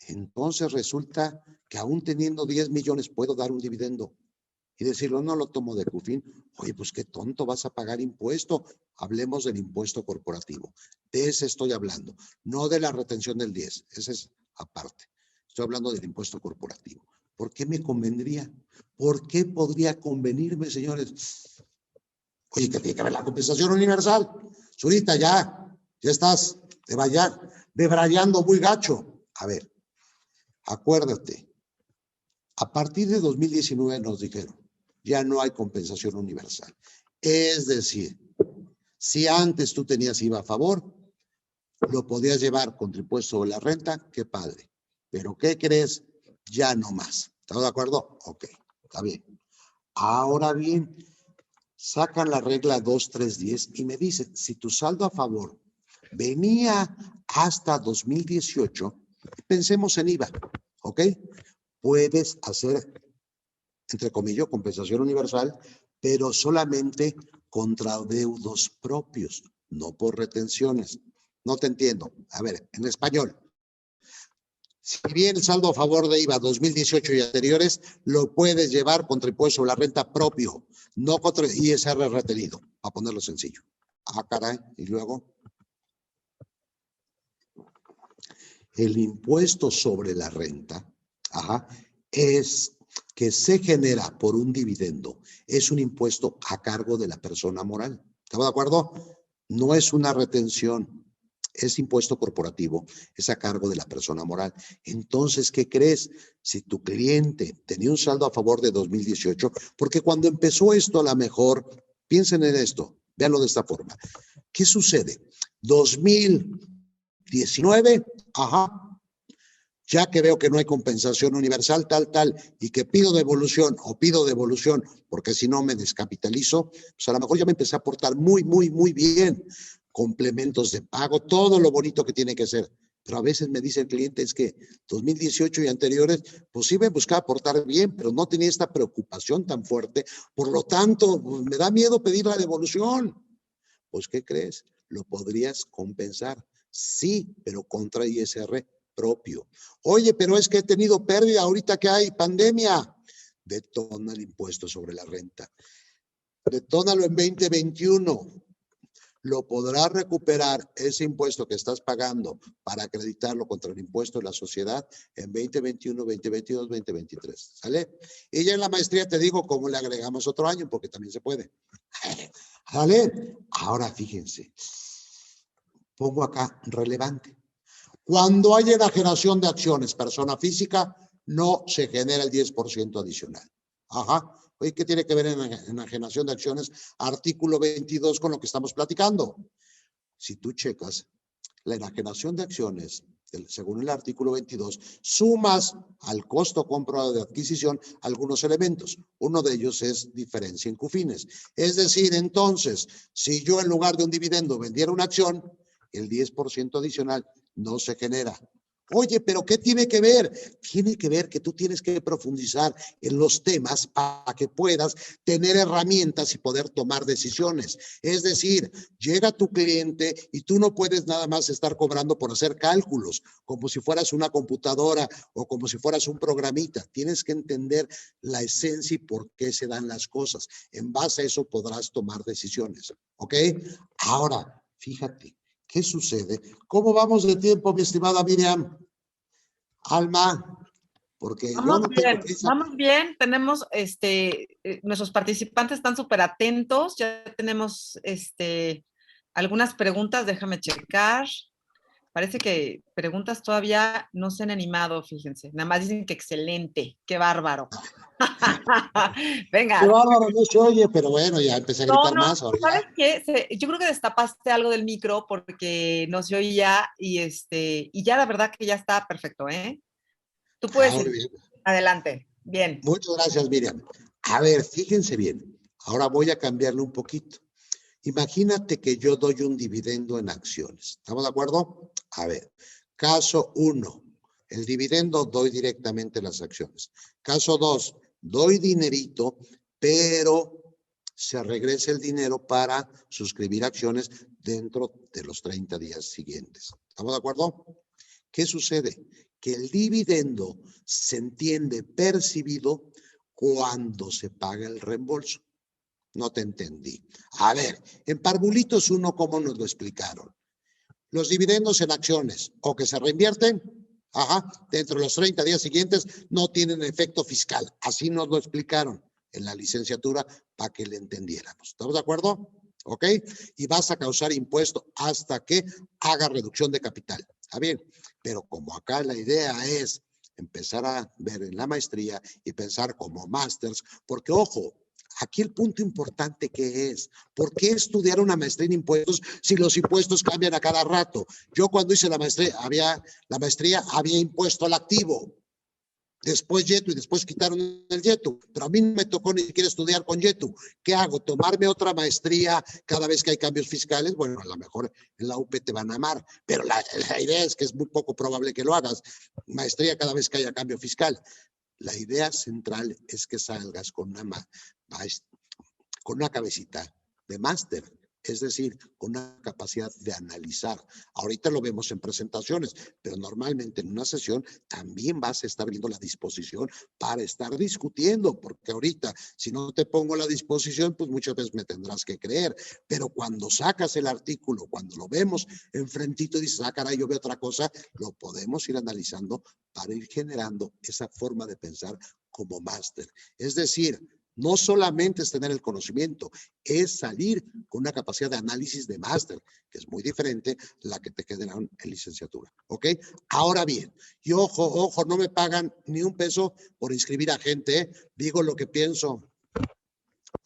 Entonces resulta que aún teniendo 10 millones puedo dar un dividendo y decirlo, no lo tomo de CUFIN. Oye, pues qué tonto, vas a pagar impuesto. Hablemos del impuesto corporativo. De ese estoy hablando, no de la retención del 10. Ese es aparte. Estoy hablando del impuesto corporativo. ¿Por qué me convendría? ¿Por qué podría convenirme, señores? Oye, que tiene que haber la compensación universal. Zurita, ya estás debrayando muy gacho. A ver, acuérdate, a partir de 2019 nos dijeron, ya no hay compensación universal. Es decir, si antes tú tenías IVA a favor, lo podías llevar contra impuesto sobre la renta, qué padre. Pero ¿qué crees? Ya no más. ¿Estamos de acuerdo? Ok, está bien. Ahora bien, sacan la regla 2310 y me dicen, si tu saldo a favor venía hasta 2018, pensemos en IVA, ¿ok? Puedes hacer, entre comillas, compensación universal, pero solamente contra adeudos propios, no por retenciones. No te entiendo. A ver, en español. Si bien el saldo a favor de IVA 2018 y anteriores, lo puedes llevar contra impuesto sobre la renta propio, no contra ISR retenido, para ponerlo sencillo. Ah, caray, y luego. El impuesto sobre la renta, es que se genera por un dividendo, es un impuesto a cargo de la persona moral. ¿Estamos de acuerdo? No es una retención. Es impuesto corporativo, es a cargo de la persona moral. Entonces, ¿qué crees? Si tu cliente tenía un saldo a favor de 2018, porque cuando empezó esto, a lo mejor, piensen en esto, véanlo de esta forma. ¿Qué sucede? 2019, ya que veo que no hay compensación universal, tal, y que pido devolución porque si no me descapitalizo, pues a lo mejor ya me empecé a portar muy bien. Complementos de pago, todo lo bonito que tiene que ser. Pero a veces me dice el cliente, es que 2018 y anteriores, pues sí me buscaba portar bien, pero no tenía esta preocupación tan fuerte. Por lo tanto, pues me da miedo pedir la devolución. Pues, ¿qué crees? Lo podrías compensar. Sí, pero contra ISR propio. Oye, pero es que he tenido pérdida ahorita que hay pandemia. Detona el impuesto sobre la renta. Detónalo en 2021. Lo podrás recuperar ese impuesto que estás pagando para acreditarlo contra el impuesto de la sociedad en 2021, 2022, 2023. ¿Sale? Y ya en la maestría te digo cómo le agregamos otro año, porque también se puede. ¿Sale? Ahora fíjense. Pongo acá relevante. Cuando hay enajenación de acciones, persona física, no se genera el 10% adicional. Oye, ¿qué tiene que ver en enajenación de acciones? Artículo 22 con lo que estamos platicando. Si tú checas la enajenación de acciones, según el artículo 22, sumas al costo comprobado de adquisición algunos elementos. Uno de ellos es diferencia en CUFINES. Es decir, entonces, si yo en lugar de un dividendo vendiera una acción, el 10% adicional no se genera. Oye, pero ¿qué tiene que ver? Tiene que ver que tú tienes que profundizar en los temas para que puedas tener herramientas y poder tomar decisiones. Es decir, llega tu cliente y tú no puedes nada más estar cobrando por hacer cálculos, como si fueras una computadora o como si fueras un programita. Tienes que entender la esencia y por qué se dan las cosas. En base a eso podrás tomar decisiones. ¿Ok? Ahora, fíjate. ¿Qué sucede? ¿Cómo vamos de tiempo, mi estimada Miriam? Alma, porque Vamos yo no bien, tengo prisa. vamos bien. Tenemos, nuestros participantes están súper atentos. Ya tenemos, algunas preguntas. Déjame checar. Parece que preguntas todavía no se han animado, fíjense. Nada más dicen que excelente, qué bárbaro. Venga. Qué bárbaro, no se oye, pero bueno, ya empecé a gritar más. Ahora ya. ¿Sabes qué? Yo creo que destapaste algo del micro porque no se oía y ya la verdad que ya está perfecto, ¿eh? Tú puedes Muy ir. bien. Adelante. Bien. Muchas gracias, Miriam. A ver, fíjense bien. Ahora voy a cambiarle un poquito. Imagínate que yo doy un dividendo en acciones. ¿Estamos de acuerdo? A ver, caso 1, el dividendo doy directamente en las acciones. Caso 2, doy dinerito, pero se regresa el dinero para suscribir acciones dentro de los 30 días siguientes. ¿Estamos de acuerdo? ¿Qué sucede? Que el dividendo se entiende percibido cuando se paga el reembolso. No te entendí. A ver, en Parvulitos 1, ¿cómo nos lo explicaron? Los dividendos en acciones o que se reinvierten, dentro de los 30 días siguientes no tienen efecto fiscal. Así nos lo explicaron en la licenciatura para que le entendiéramos. ¿Estamos de acuerdo? ¿Ok? Y vas a causar impuesto hasta que haga reducción de capital. Está bien, pero como acá la idea es empezar a ver en la maestría y pensar como másters, porque ojo, aquí el punto importante que es, ¿por qué estudiar una maestría en impuestos si los impuestos cambian a cada rato? Yo cuando hice la maestría había impuesto al activo, después YETU y después quitaron el YETU, pero a mí no me tocó ni siquiera estudiar con YETU. ¿Qué hago? ¿Tomarme otra maestría cada vez que hay cambios fiscales? Bueno, a lo mejor en la UP te van a amar, pero la idea es que es muy poco probable que lo hagas. Maestría cada vez que haya cambio fiscal. La idea central es que salgas con una cabecita de máster, es decir, con una capacidad de analizar. Ahorita lo vemos en presentaciones, pero normalmente en una sesión también vas a estar viendo la disposición para estar discutiendo, porque ahorita si no te pongo la disposición, pues muchas veces me tendrás que creer, pero cuando sacas el artículo, cuando lo vemos enfrentito y dices, caray, yo veo otra cosa, lo podemos ir analizando para ir generando esa forma de pensar como máster. Es decir, no solamente es tener el conocimiento, es salir con una capacidad de análisis de máster, que es muy diferente a la que te generaron en licenciatura. ¿Ok? Ahora bien, y ojo, no me pagan ni un peso por inscribir a gente, ¿eh? Digo lo que pienso.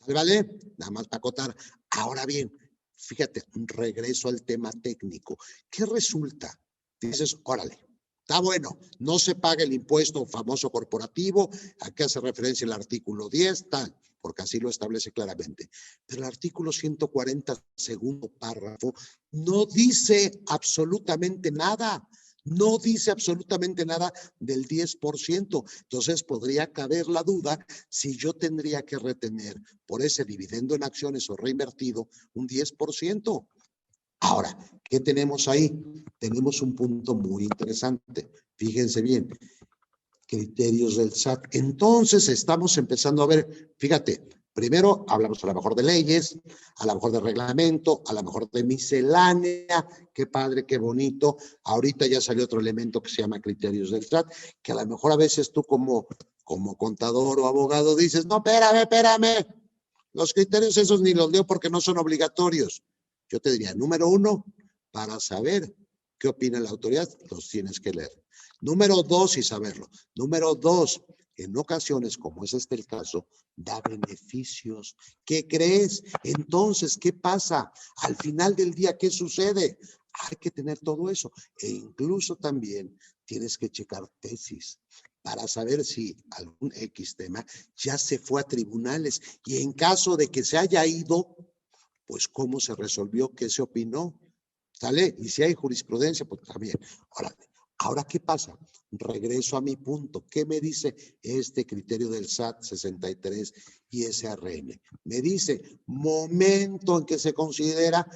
¿Vale? Nada más para acotar. Ahora bien, fíjate, regreso al tema técnico. ¿Qué resulta? Dices, órale. Está bueno, no se paga el impuesto famoso corporativo, a qué hace referencia el artículo 10, tal, porque así lo establece claramente. Pero el artículo 140, segundo párrafo, no dice absolutamente nada. No dice absolutamente nada del 10%. Entonces podría caber la duda si yo tendría que retener por ese dividendo en acciones o reinvertido un 10%. Ahora, ¿qué tenemos ahí? Tenemos un punto muy interesante. Fíjense bien, criterios del SAT. Entonces, estamos empezando a ver, fíjate, primero hablamos a lo mejor de leyes, a lo mejor de reglamento, a lo mejor de miscelánea. Qué padre, qué bonito. Ahorita ya salió otro elemento que se llama criterios del SAT, que a lo mejor a veces tú como contador o abogado dices, no, espérame. Los criterios esos ni los leo porque no son obligatorios. Yo te diría, número 1, para saber qué opina la autoridad, los tienes que leer. Número 2, y saberlo. Número 2, en ocasiones, como es el caso, da beneficios. ¿Qué crees? Entonces, ¿qué pasa? Al final del día, ¿qué sucede? Hay que tener todo eso. E incluso también tienes que checar tesis para saber si algún X tema ya se fue a tribunales. Y en caso de que se haya ido, pues cómo se resolvió, qué se opinó, ¿sale? Y si hay jurisprudencia, pues también. Ahora, ¿qué pasa? Regreso a mi punto. ¿Qué me dice este criterio del SAT 63 y SRN? Me dice, momento en que se considera,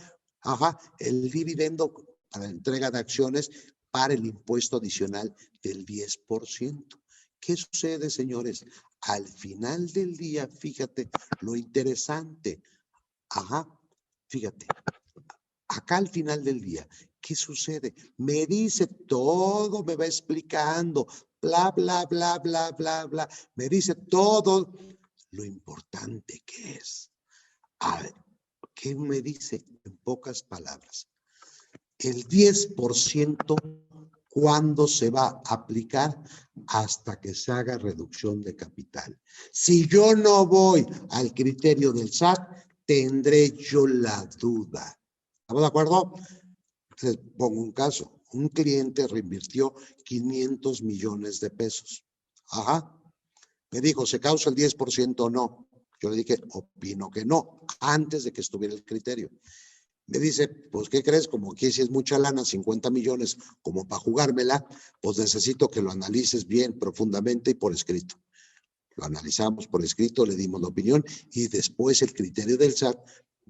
el dividendo para entrega de acciones para el impuesto adicional del 10%. ¿Qué sucede, señores? Al final del día, fíjate lo interesante. Fíjate, acá al final del día, ¿qué sucede? Me dice todo, me va explicando, bla, bla, bla, bla, bla, bla. Me dice todo lo importante que es. A ver, ¿qué me dice en pocas palabras? El 10% ¿Cuándo se va a aplicar? Hasta que se haga reducción de capital. Si yo no voy al criterio del SAT, tendré yo la duda. ¿Estamos de acuerdo? Les pongo un caso. Un cliente reinvirtió 500 millones de pesos. Ajá. Me dijo, ¿se causa el 10% o no? Yo le dije, opino que no, antes de que estuviera el criterio. Me dice, pues, ¿qué crees? Como aquí si es mucha lana, 50 millones, como para jugármela, pues necesito que lo analices bien, profundamente y por escrito. Lo analizamos por escrito, le dimos la opinión y después el criterio del SAT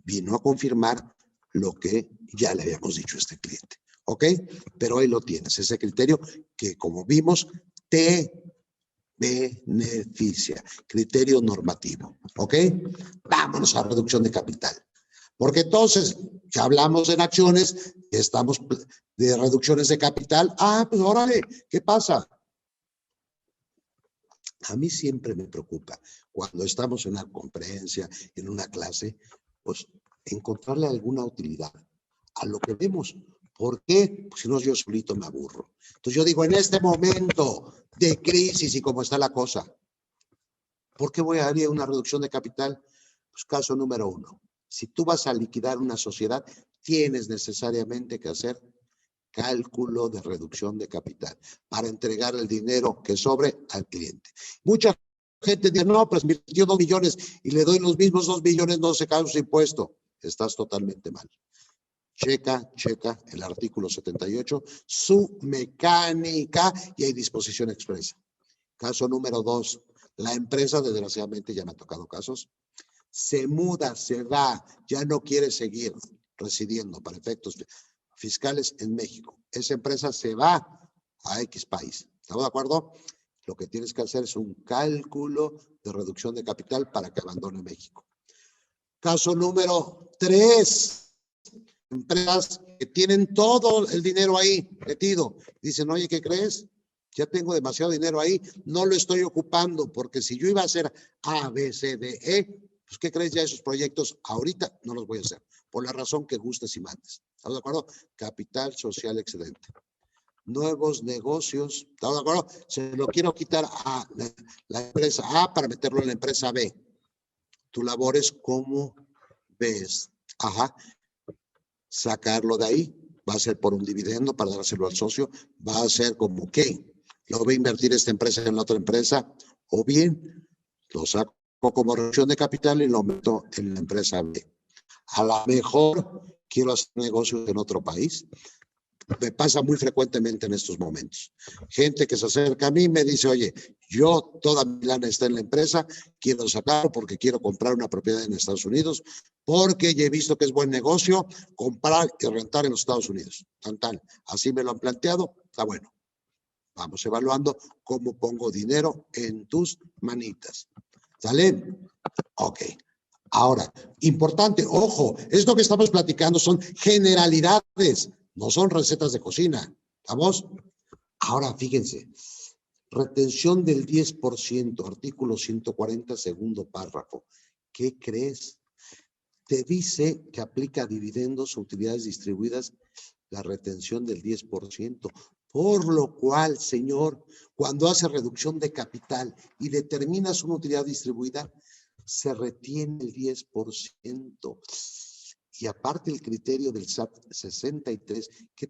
vino a confirmar lo que ya le habíamos dicho a este cliente. ¿Ok? Pero ahí lo tienes, ese criterio que, como vimos, te beneficia. Criterio normativo. ¿Ok? Vámonos a reducción de capital. Porque entonces, ya hablamos en acciones, estamos de reducciones de capital. Ah, pues órale, ¿qué pasa? A mí siempre me preocupa cuando estamos en una conferencia, en una clase, pues encontrarle alguna utilidad a lo que vemos. ¿Por qué? Pues si no, yo solito me aburro. Entonces yo digo, en este momento de crisis y cómo está la cosa, ¿por qué voy a hacer una reducción de capital? Pues caso número 1. Si tú vas a liquidar una sociedad, tienes necesariamente que hacer cálculo de reducción de capital para entregar el dinero que sobre al cliente. Mucha gente dice, no, pues invirtió 2 millones y le doy los mismos 2 millones, no se causa impuesto. Estás totalmente mal. Checa el artículo 78, su mecánica y hay disposición expresa. Caso número 2, la empresa, desgraciadamente ya me ha tocado casos, se muda, se va, ya no quiere seguir residiendo para efectos fiscales en México. Esa empresa se va a X país. ¿Estamos de acuerdo? Lo que tienes que hacer es un cálculo de reducción de capital para que abandone México. Caso número 3. Empresas que tienen todo el dinero ahí metido. Dicen, oye, ¿qué crees? Ya tengo demasiado dinero ahí, no lo estoy ocupando, porque si yo iba a hacer A, B, C, D, E, pues ¿qué crees? Ya esos proyectos ahorita no los voy a hacer, por la razón que gustes y mandes. ¿Estamos de acuerdo? Capital social excedente. Nuevos negocios, ¿estamos de acuerdo? Se lo quiero quitar a la empresa A para meterlo en la empresa B. Tu labor es cómo ves. Ajá. Sacarlo de ahí. Va a ser por un dividendo para dárselo al socio. Va a ser como, ¿qué? ¿Lo voy a invertir esta empresa en la otra empresa? O bien, lo saco como reducción de capital y lo meto en la empresa B. A lo mejor quiero hacer negocios en otro país. Me pasa muy frecuentemente en estos momentos. Gente que se acerca a mí y me dice, oye, yo toda mi lana está en la empresa, quiero sacarlo porque quiero comprar una propiedad en Estados Unidos, porque ya he visto que es buen negocio comprar y rentar en los Estados Unidos. Tan. Así me lo han planteado, está bueno. Vamos evaluando cómo pongo dinero en tus manitas. ¿Sale? Ok. Ahora, importante, ojo, esto que estamos platicando son generalidades, no son recetas de cocina. ¿Estamos? Ahora, fíjense, retención del 10%, artículo 140, segundo párrafo. ¿Qué crees? Te dice que aplica a dividendos o utilidades distribuidas la retención del 10%. Por lo cual, señor, cuando hace reducción de capital y determinas una utilidad distribuida, se retiene el 10%. Y aparte el criterio del SAT 63, ¿qué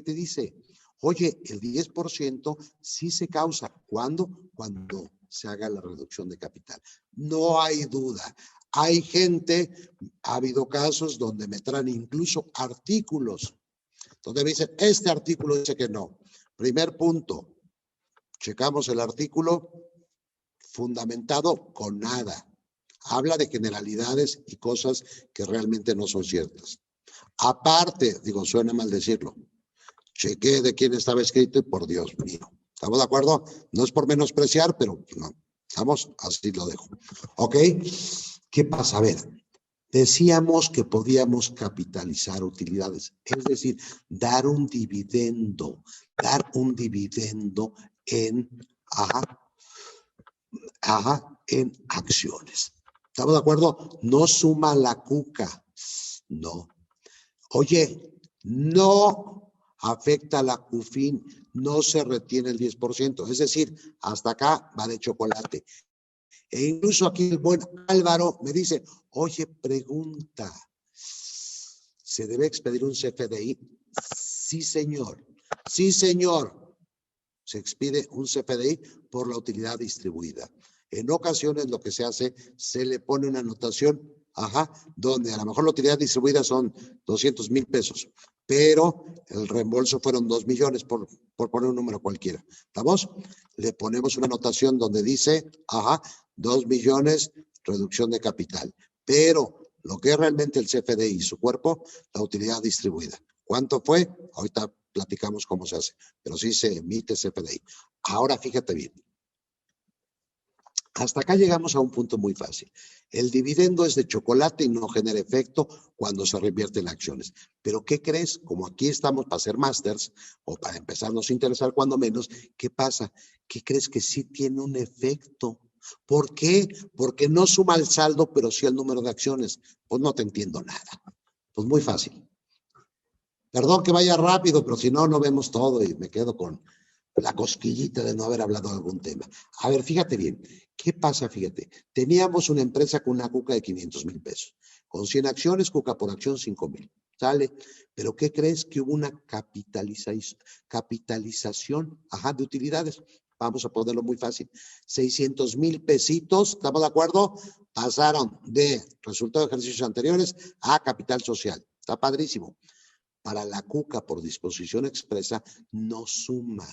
te dice? Oye, el 10% sí se causa. ¿Cuándo? Cuando se haga la reducción de capital. No hay duda. Hay gente, ha habido casos donde me traen incluso artículos, donde me dicen, este artículo dice que no. Primer punto, checamos el artículo fundamentado con nada. Habla de generalidades y cosas que realmente no son ciertas. Aparte, digo, suena mal decirlo, chequé de quién estaba escrito y por Dios mío. ¿Estamos de acuerdo? No es por menospreciar, pero no. Estamos, así lo dejo. ¿Ok? ¿Qué pasa? A ver, decíamos que podíamos capitalizar utilidades, es decir, dar un dividendo en, en acciones. ¿Estamos de acuerdo? No suma la cuca. No. Oye, no afecta a la CUFIN, no se retiene el 10%. Es decir, hasta acá va de chocolate. E incluso aquí el buen Álvaro me dice, oye, pregunta, ¿se debe expedir un CFDI? Sí, señor. Sí, señor. Se expide un CFDI por la utilidad distribuida. En ocasiones lo que se hace, se le pone una anotación, donde a lo mejor la utilidad distribuida son 200,000 pesos, pero el reembolso fueron 2 millones por poner un número cualquiera. ¿Estamos? Le ponemos una anotación donde dice, 2 millones, reducción de capital. Pero lo que es realmente el CFDI y su cuerpo, la utilidad distribuida. ¿Cuánto fue? Ahorita platicamos cómo se hace, pero sí se emite CFDI. Ahora fíjate bien. Hasta acá llegamos a un punto muy fácil. El dividendo es de chocolate y no genera efecto cuando se revierte en acciones. Pero ¿qué crees? Como aquí estamos para hacer másters o para empezarnos a interesar cuando menos, ¿qué pasa? ¿Qué crees que sí tiene un efecto? ¿Por qué? Porque no suma el saldo, pero sí el número de acciones. Pues no te entiendo nada. Pues muy fácil. Perdón que vaya rápido, pero si no, no vemos todo y me quedo con la cosquillita de no haber hablado de algún tema. A ver, fíjate bien. ¿Qué pasa? Fíjate. Teníamos una empresa con una cuca de 500,000 pesos. Con 100 acciones, cuca por acción 5,000. ¿Sale? Pero ¿qué crees? Que hubo una capitalización de utilidades. Vamos a ponerlo muy fácil. 600,000 pesitos, ¿estamos de acuerdo? Pasaron de resultados de ejercicios anteriores a capital social. Está padrísimo. Para la cuca por disposición expresa no suma.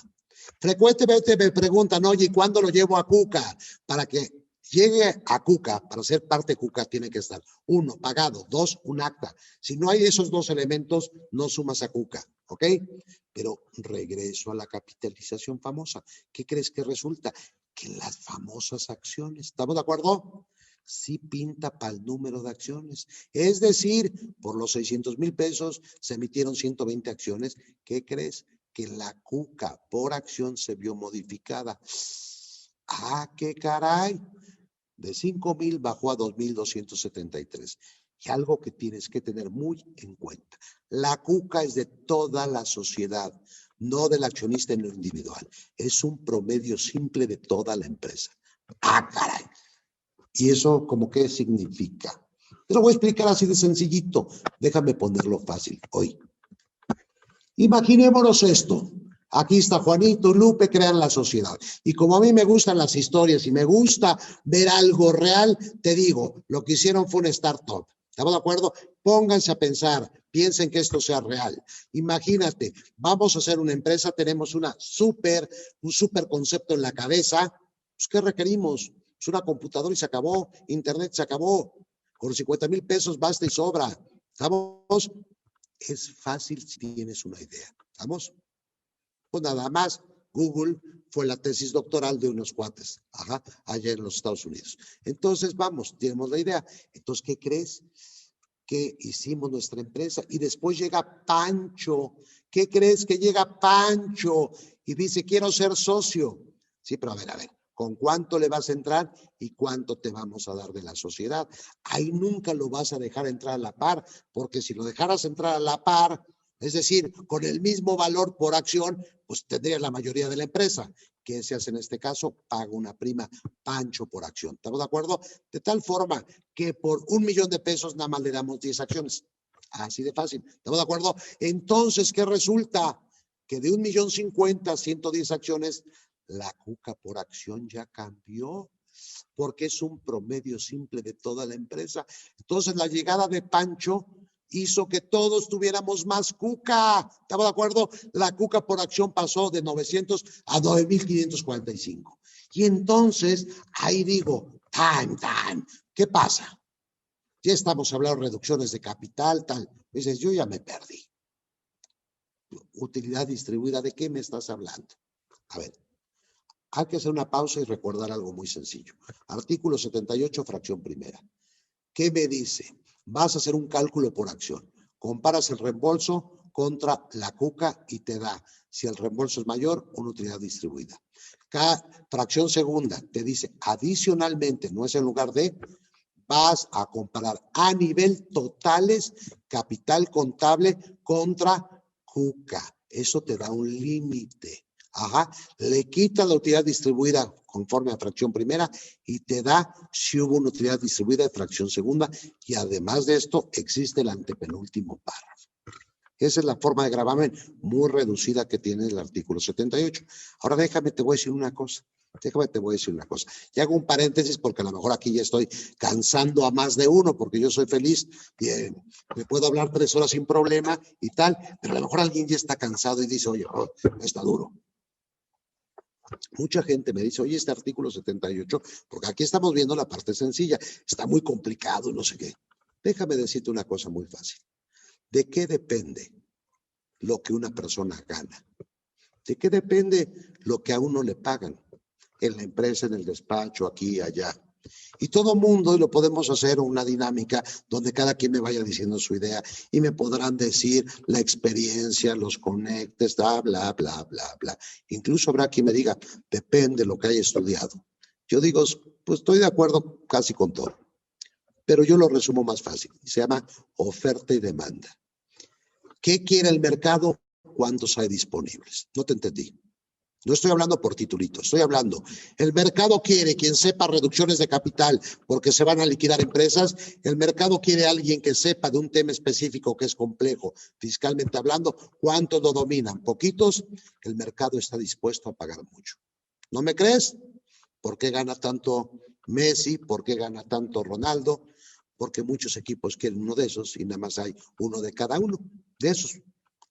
Frecuentemente me preguntan, oye, ¿y cuándo lo llevo a cuca? Para que llegue a cuca, para ser parte de cuca, tiene que estar 1, pagado, 2, un acta. Si no hay esos 2 elementos, no sumas a cuca, ¿ok? Pero regreso a la capitalización famosa. ¿Qué crees que resulta? Que las famosas acciones, ¿estamos de acuerdo? Sí pinta para el número de acciones. Es decir, por los 600,000 pesos se emitieron 120 acciones. ¿Qué crees? Que la cuca por acción se vio modificada. ¡Qué caray! De 5,000 bajó a 2,273. Y algo que tienes que tener muy en cuenta. La cuca es de toda la sociedad, no del accionista en lo individual. Es un promedio simple de toda la empresa. Caray! ¿Y eso como qué significa? Te lo voy a explicar así de sencillito. Déjame ponerlo fácil hoy. Imaginémonos esto. Aquí está Juanito, Lupe, crean la sociedad. Y como a mí me gustan las historias y me gusta ver algo real, te digo, lo que hicieron fue una startup. ¿Estamos de acuerdo? Pónganse a pensar, piensen que esto sea real. Imagínate, vamos a hacer una empresa, tenemos un súper concepto en la cabeza. Pues, ¿qué requerimos? Es una computadora y se acabó, internet se acabó, con 50,000 pesos basta y sobra. ¿Estamos? Es fácil si tienes una idea. ¿Estamos? Pues nada más, Google fue la tesis doctoral de unos cuates, allá en los Estados Unidos. Entonces, vamos, tenemos la idea. Entonces, ¿qué crees? Que hicimos nuestra empresa y después llega Pancho. ¿Qué crees? Que llega Pancho y dice, quiero ser socio. Sí, pero a ver. ¿Con cuánto le vas a entrar y cuánto te vamos a dar de la sociedad? Ahí nunca lo vas a dejar entrar a la par, porque si lo dejaras entrar a la par, es decir, con el mismo valor por acción, pues tendrías la mayoría de la empresa. ¿Qué se hace en este caso? Paga una prima Pancho por acción. ¿Estamos de acuerdo? De tal forma que por 1,000,000 de pesos nada más le damos 10 acciones. Así de fácil. ¿Estamos de acuerdo? Entonces, ¿qué resulta? Que de 1,050,000, 110 acciones, la cuca por acción ya cambió, porque es un promedio simple de toda la empresa. Entonces, la llegada de Pancho hizo que todos tuviéramos más cuca. ¿Estamos de acuerdo? La cuca por acción pasó de 900 a 9,545. Y entonces, ahí digo, ¿qué pasa? Ya estamos hablando de reducciones de capital, tal. Dices, yo ya me perdí. Utilidad distribuida, ¿de qué me estás hablando? A ver. Hay que hacer una pausa y recordar algo muy sencillo. Artículo 78, fracción primera. ¿Qué me dice? Vas a hacer un cálculo por acción. Comparas el reembolso contra la cuca y te da, si el reembolso es mayor, una utilidad distribuida. Cada fracción segunda te dice, adicionalmente, no es en lugar de, vas a comparar a nivel totales capital contable contra cuca. Eso te da un límite. Ajá, le quita la utilidad distribuida conforme a fracción primera y te da si hubo una utilidad distribuida de fracción segunda, y además de esto existe el antepenúltimo párrafo. Esa es la forma de gravamen muy reducida que tiene el artículo 78. Ahora te voy a decir una cosa. Y hago un paréntesis porque a lo mejor aquí ya estoy cansando a más de uno, porque yo soy feliz y me puedo hablar 3 horas sin problema y tal, pero a lo mejor alguien ya está cansado y dice, oye, está duro. Mucha gente me dice, oye, este artículo 78, porque aquí estamos viendo la parte sencilla, está muy complicado, no sé qué. Déjame decirte una cosa muy fácil. ¿De qué depende lo que una persona gana? ¿De qué depende lo que a uno le pagan? En la empresa, en el despacho, aquí y allá. Y todo mundo, y lo podemos hacer una dinámica donde cada quien me vaya diciendo su idea y me podrán decir la experiencia, los conectes, bla, bla, bla, bla, bla. Incluso habrá quien me diga, depende de lo que haya estudiado. Yo digo, pues estoy de acuerdo casi con todo, pero yo lo resumo más fácil. Se llama oferta y demanda. ¿Qué quiere el mercado? ¿Cuántos hay disponibles? No te entendí. No estoy hablando por titulito, estoy hablando. El mercado quiere quien sepa reducciones de capital porque se van a liquidar empresas. El mercado quiere alguien que sepa de un tema específico que es complejo, fiscalmente hablando. ¿Cuántos lo dominan? Poquitos. El mercado está dispuesto a pagar mucho. ¿No me crees? ¿Por qué gana tanto Messi? ¿Por qué gana tanto Ronaldo? Porque muchos equipos quieren uno de esos y nada más hay uno de cada uno de esos.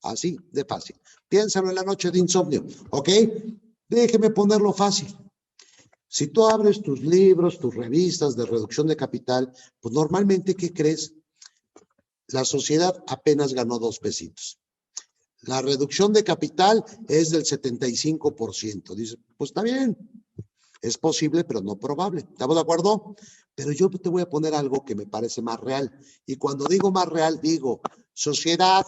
Así de fácil. Piénsalo en la noche de insomnio, ¿ok? Déjeme ponerlo fácil. Si tú abres tus libros, tus revistas de reducción de capital, pues normalmente, ¿qué crees? La sociedad apenas ganó 2 pesitos. La reducción de capital es del 75%. Dice, pues está bien. Es posible, pero no probable. ¿Estamos de acuerdo? Pero yo te voy a poner algo que me parece más real. Y cuando digo más real, digo sociedad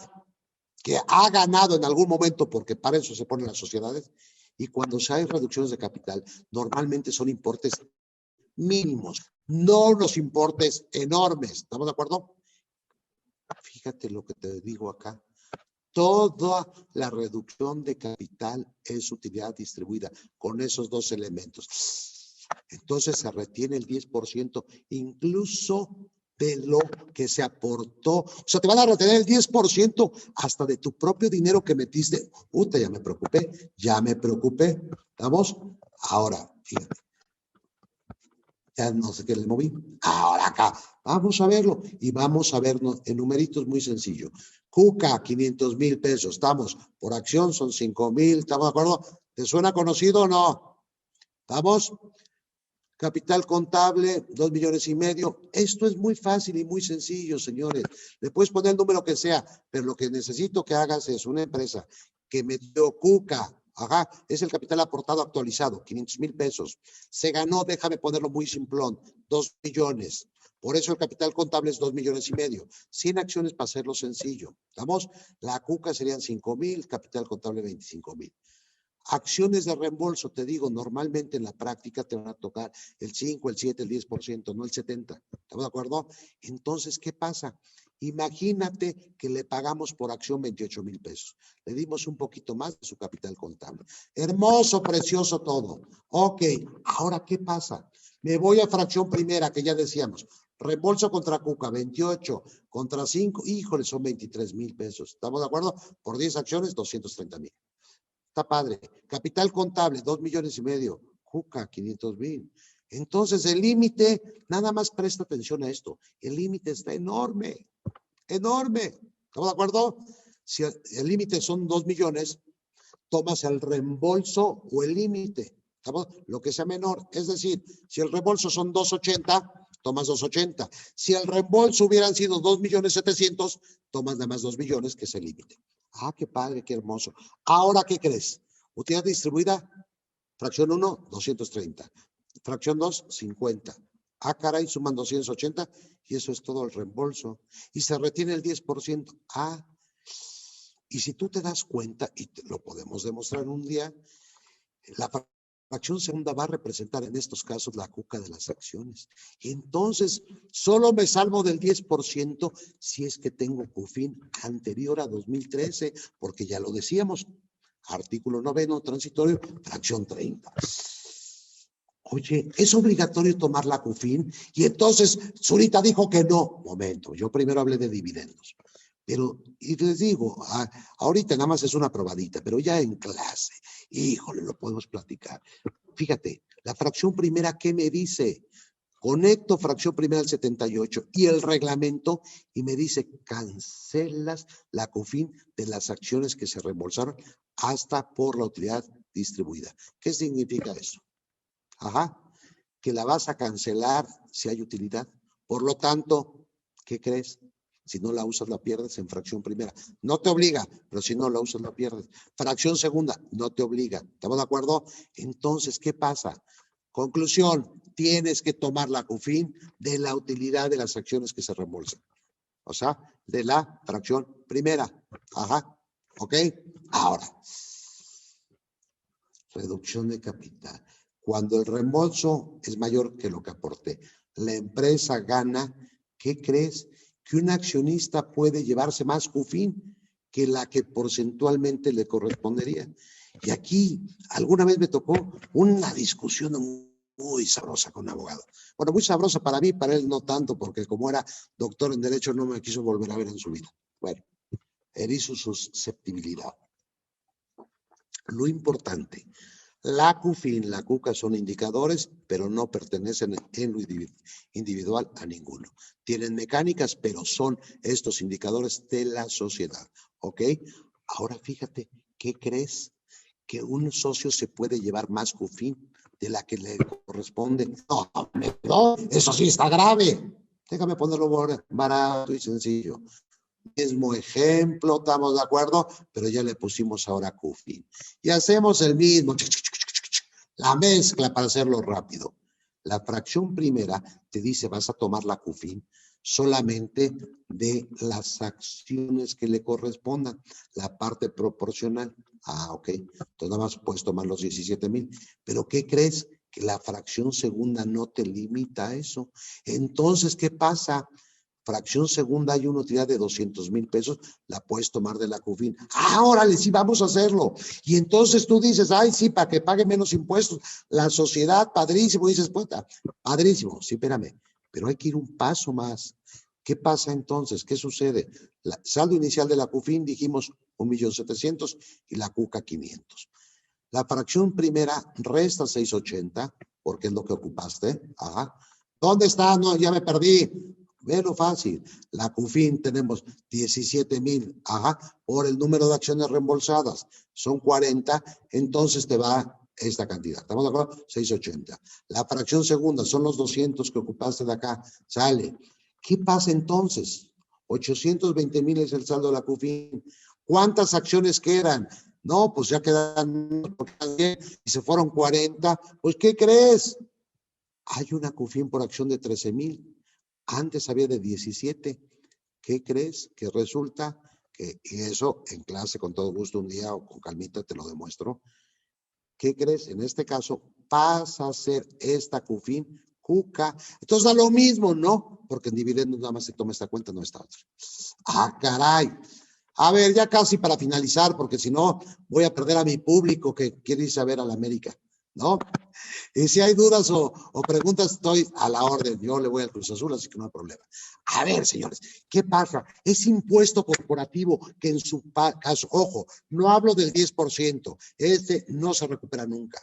que ha ganado en algún momento, porque para eso se ponen las sociedades, y cuando se hay reducciones de capital, normalmente son importes mínimos, no los importes enormes. ¿Estamos de acuerdo? Fíjate lo que te digo acá. Toda la reducción de capital es utilidad distribuida con esos 2 elementos. Entonces se retiene el 10%, incluso de lo que se aportó. O sea, te van a retener el 10% hasta de tu propio dinero que metiste. Ya me preocupé. ¿Estamos? Ahora, fíjate. Ya no sé qué le moví. Ahora acá. Vamos a verlo. Y vamos a vernos en numeritos muy sencillo. Cuca, 500,000 pesos. Estamos. Por acción son 5,000. ¿Estamos de acuerdo? ¿Te suena conocido o no? ¿Estamos? Capital contable, 2,5 millones. Esto es muy fácil y muy sencillo, señores. Le puedes poner el número que sea, pero lo que necesito que hagas es una empresa que metió Cuca. Ajá, es el capital aportado actualizado, 500,000 pesos. Se ganó, déjame ponerlo muy simplón, 2 millones. Por eso el capital contable es 2,5 millones. 100 acciones para hacerlo sencillo. ¿Estamos? La Cuca serían 5,000, capital contable 25,000. Acciones de reembolso, te digo, normalmente en la práctica te van a tocar el 5, el 7, el 10%, no el 70%. ¿Estamos de acuerdo? Entonces, ¿qué pasa? Imagínate que le pagamos por acción 28,000 pesos. Le dimos un poquito más de su capital contable. Hermoso, precioso todo. Ok, ahora, ¿qué pasa? Me voy a fracción primera, que ya decíamos. Reembolso contra Cuca, 28, contra 5, híjole, son 23,000 pesos. ¿Estamos de acuerdo? Por 10 acciones, 230,000. Está padre. Capital contable, 2,5 millones. Cuca, 500,000. Entonces, el límite, nada más presta atención a esto. El límite está enorme. Enorme. ¿Estamos de acuerdo? Si el límite son 2 millones, tomas el reembolso o el límite. ¿Estamos? Lo que sea menor. Es decir, si el reembolso son 280, tomas 280. Si el reembolso hubieran sido 2,7 millones, tomas nada más 2 millones, que es el límite. Ah, qué padre, qué hermoso. Ahora, ¿qué crees? Utilidad distribuida, fracción 1, 230. Fracción 2, 50. Ah, caray, suman 280 y eso es todo el reembolso. Y se retiene el 10%. Ah, y si tú te das cuenta, y lo podemos demostrar un día, la fracción segunda va a representar en estos casos la cuca de las acciones. Entonces, solo me salvo del 10% si es que tengo CUFIN anterior a 2013, porque ya lo decíamos, artículo 9º transitorio, fracción 30. Oye, ¿es obligatorio tomar la CUFIN? Y entonces Zurita dijo que no. Momento, yo primero hablé de dividendos. Pero, y les digo, ahorita nada más es una probadita, pero ya en clase, híjole, lo podemos platicar. Fíjate, la fracción primera, ¿qué me dice? Conecto fracción primera al 78 y el reglamento y me dice, cancelas la CUFIN de las acciones que se reembolsaron hasta por la utilidad distribuida. ¿Qué significa eso? Ajá, que la vas a cancelar si hay utilidad. Por lo tanto, ¿qué crees? Si no la usas, la pierdes en fracción primera. No te obliga, pero si no la usas, la pierdes. Fracción segunda, no te obliga. ¿Estamos de acuerdo? Entonces, ¿qué pasa? Conclusión, tienes que tomar la CUFIN de la utilidad de las acciones que se reembolsan. O sea, de la fracción primera. Ajá, ¿ok? Ahora, reducción de capital. Cuando el reembolso es mayor que lo que aporté, la empresa gana, ¿qué crees? Que un accionista puede llevarse más CUFIN que la que porcentualmente le correspondería. Y aquí, alguna vez me tocó una discusión muy sabrosa con un abogado. Bueno, muy sabrosa para mí, para él no tanto, porque como era doctor en Derecho no me quiso volver a ver en su vida. Bueno, herí su susceptibilidad. Lo importante, la CUFIN, la CUCA son indicadores, pero no pertenecen en lo individual a ninguno. Tienen mecánicas, pero son estos indicadores de la sociedad. ¿Ok? Ahora fíjate, ¿qué crees? Que un socio se puede llevar más CUFIN de la que le corresponde. No, eso sí está grave. Déjame ponerlo barato y sencillo. Mismo ejemplo, estamos de acuerdo, pero ya le pusimos ahora CUFIN. Y hacemos el mismo, la mezcla para hacerlo rápido. La fracción primera te dice, vas a tomar la CUFIN solamente de las acciones que le correspondan, la parte proporcional. Ah, ok. Entonces nada más puedes tomar los 17,000. Pero ¿qué crees? Que la fracción segunda no te limita a eso. Entonces, ¿qué pasa? Fracción segunda hay una utilidad de 200,000 pesos, la puedes tomar de la CUFIN. Ah, órale, sí, vamos a hacerlo. Y entonces tú dices, ay, sí, para que pague menos impuestos. La sociedad, padrísimo. Dices, puta, padrísimo. Sí, espérame, pero hay que ir un paso más. ¿Qué pasa entonces? ¿Qué sucede? La saldo inicial de la CUFIN dijimos 1,700,000 y la CUCA 500. La fracción primera resta 680, porque es lo que ocupaste. Ajá. ¿Dónde está? No, ya me perdí. Velo fácil. La CUFIN tenemos 17,000, ajá, por el número de acciones reembolsadas. Son 40, entonces te va esta cantidad. ¿Estamos de acuerdo? 680. La fracción segunda son los 200 que ocupaste de acá. Sale. ¿Qué pasa entonces? 820,000 es el saldo de la CUFIN. ¿Cuántas acciones quedan? No, pues ya quedan y se fueron 40. Pues, ¿qué crees? Hay una CUFIN por acción de 13,000. Antes había de 17. ¿Qué crees? Que resulta que, y eso en clase con todo gusto un día o con calmita te lo demuestro. ¿Qué crees? En este caso pasa a ser esta CUFIN CUCA. Entonces da lo mismo, ¿no? Porque en dividendos nada más se toma esta cuenta, no esta otra. Ah, caray. A ver, ya casi para finalizar, porque si no voy a perder a mi público que quiere irse a ver a la América, ¿no? Y si hay dudas o preguntas, estoy a la orden. Yo le voy al Cruz Azul, así que no hay problema. A ver, señores, ¿qué pasa? Es impuesto corporativo que en su caso, ojo, no hablo del 10%, este no se recupera nunca.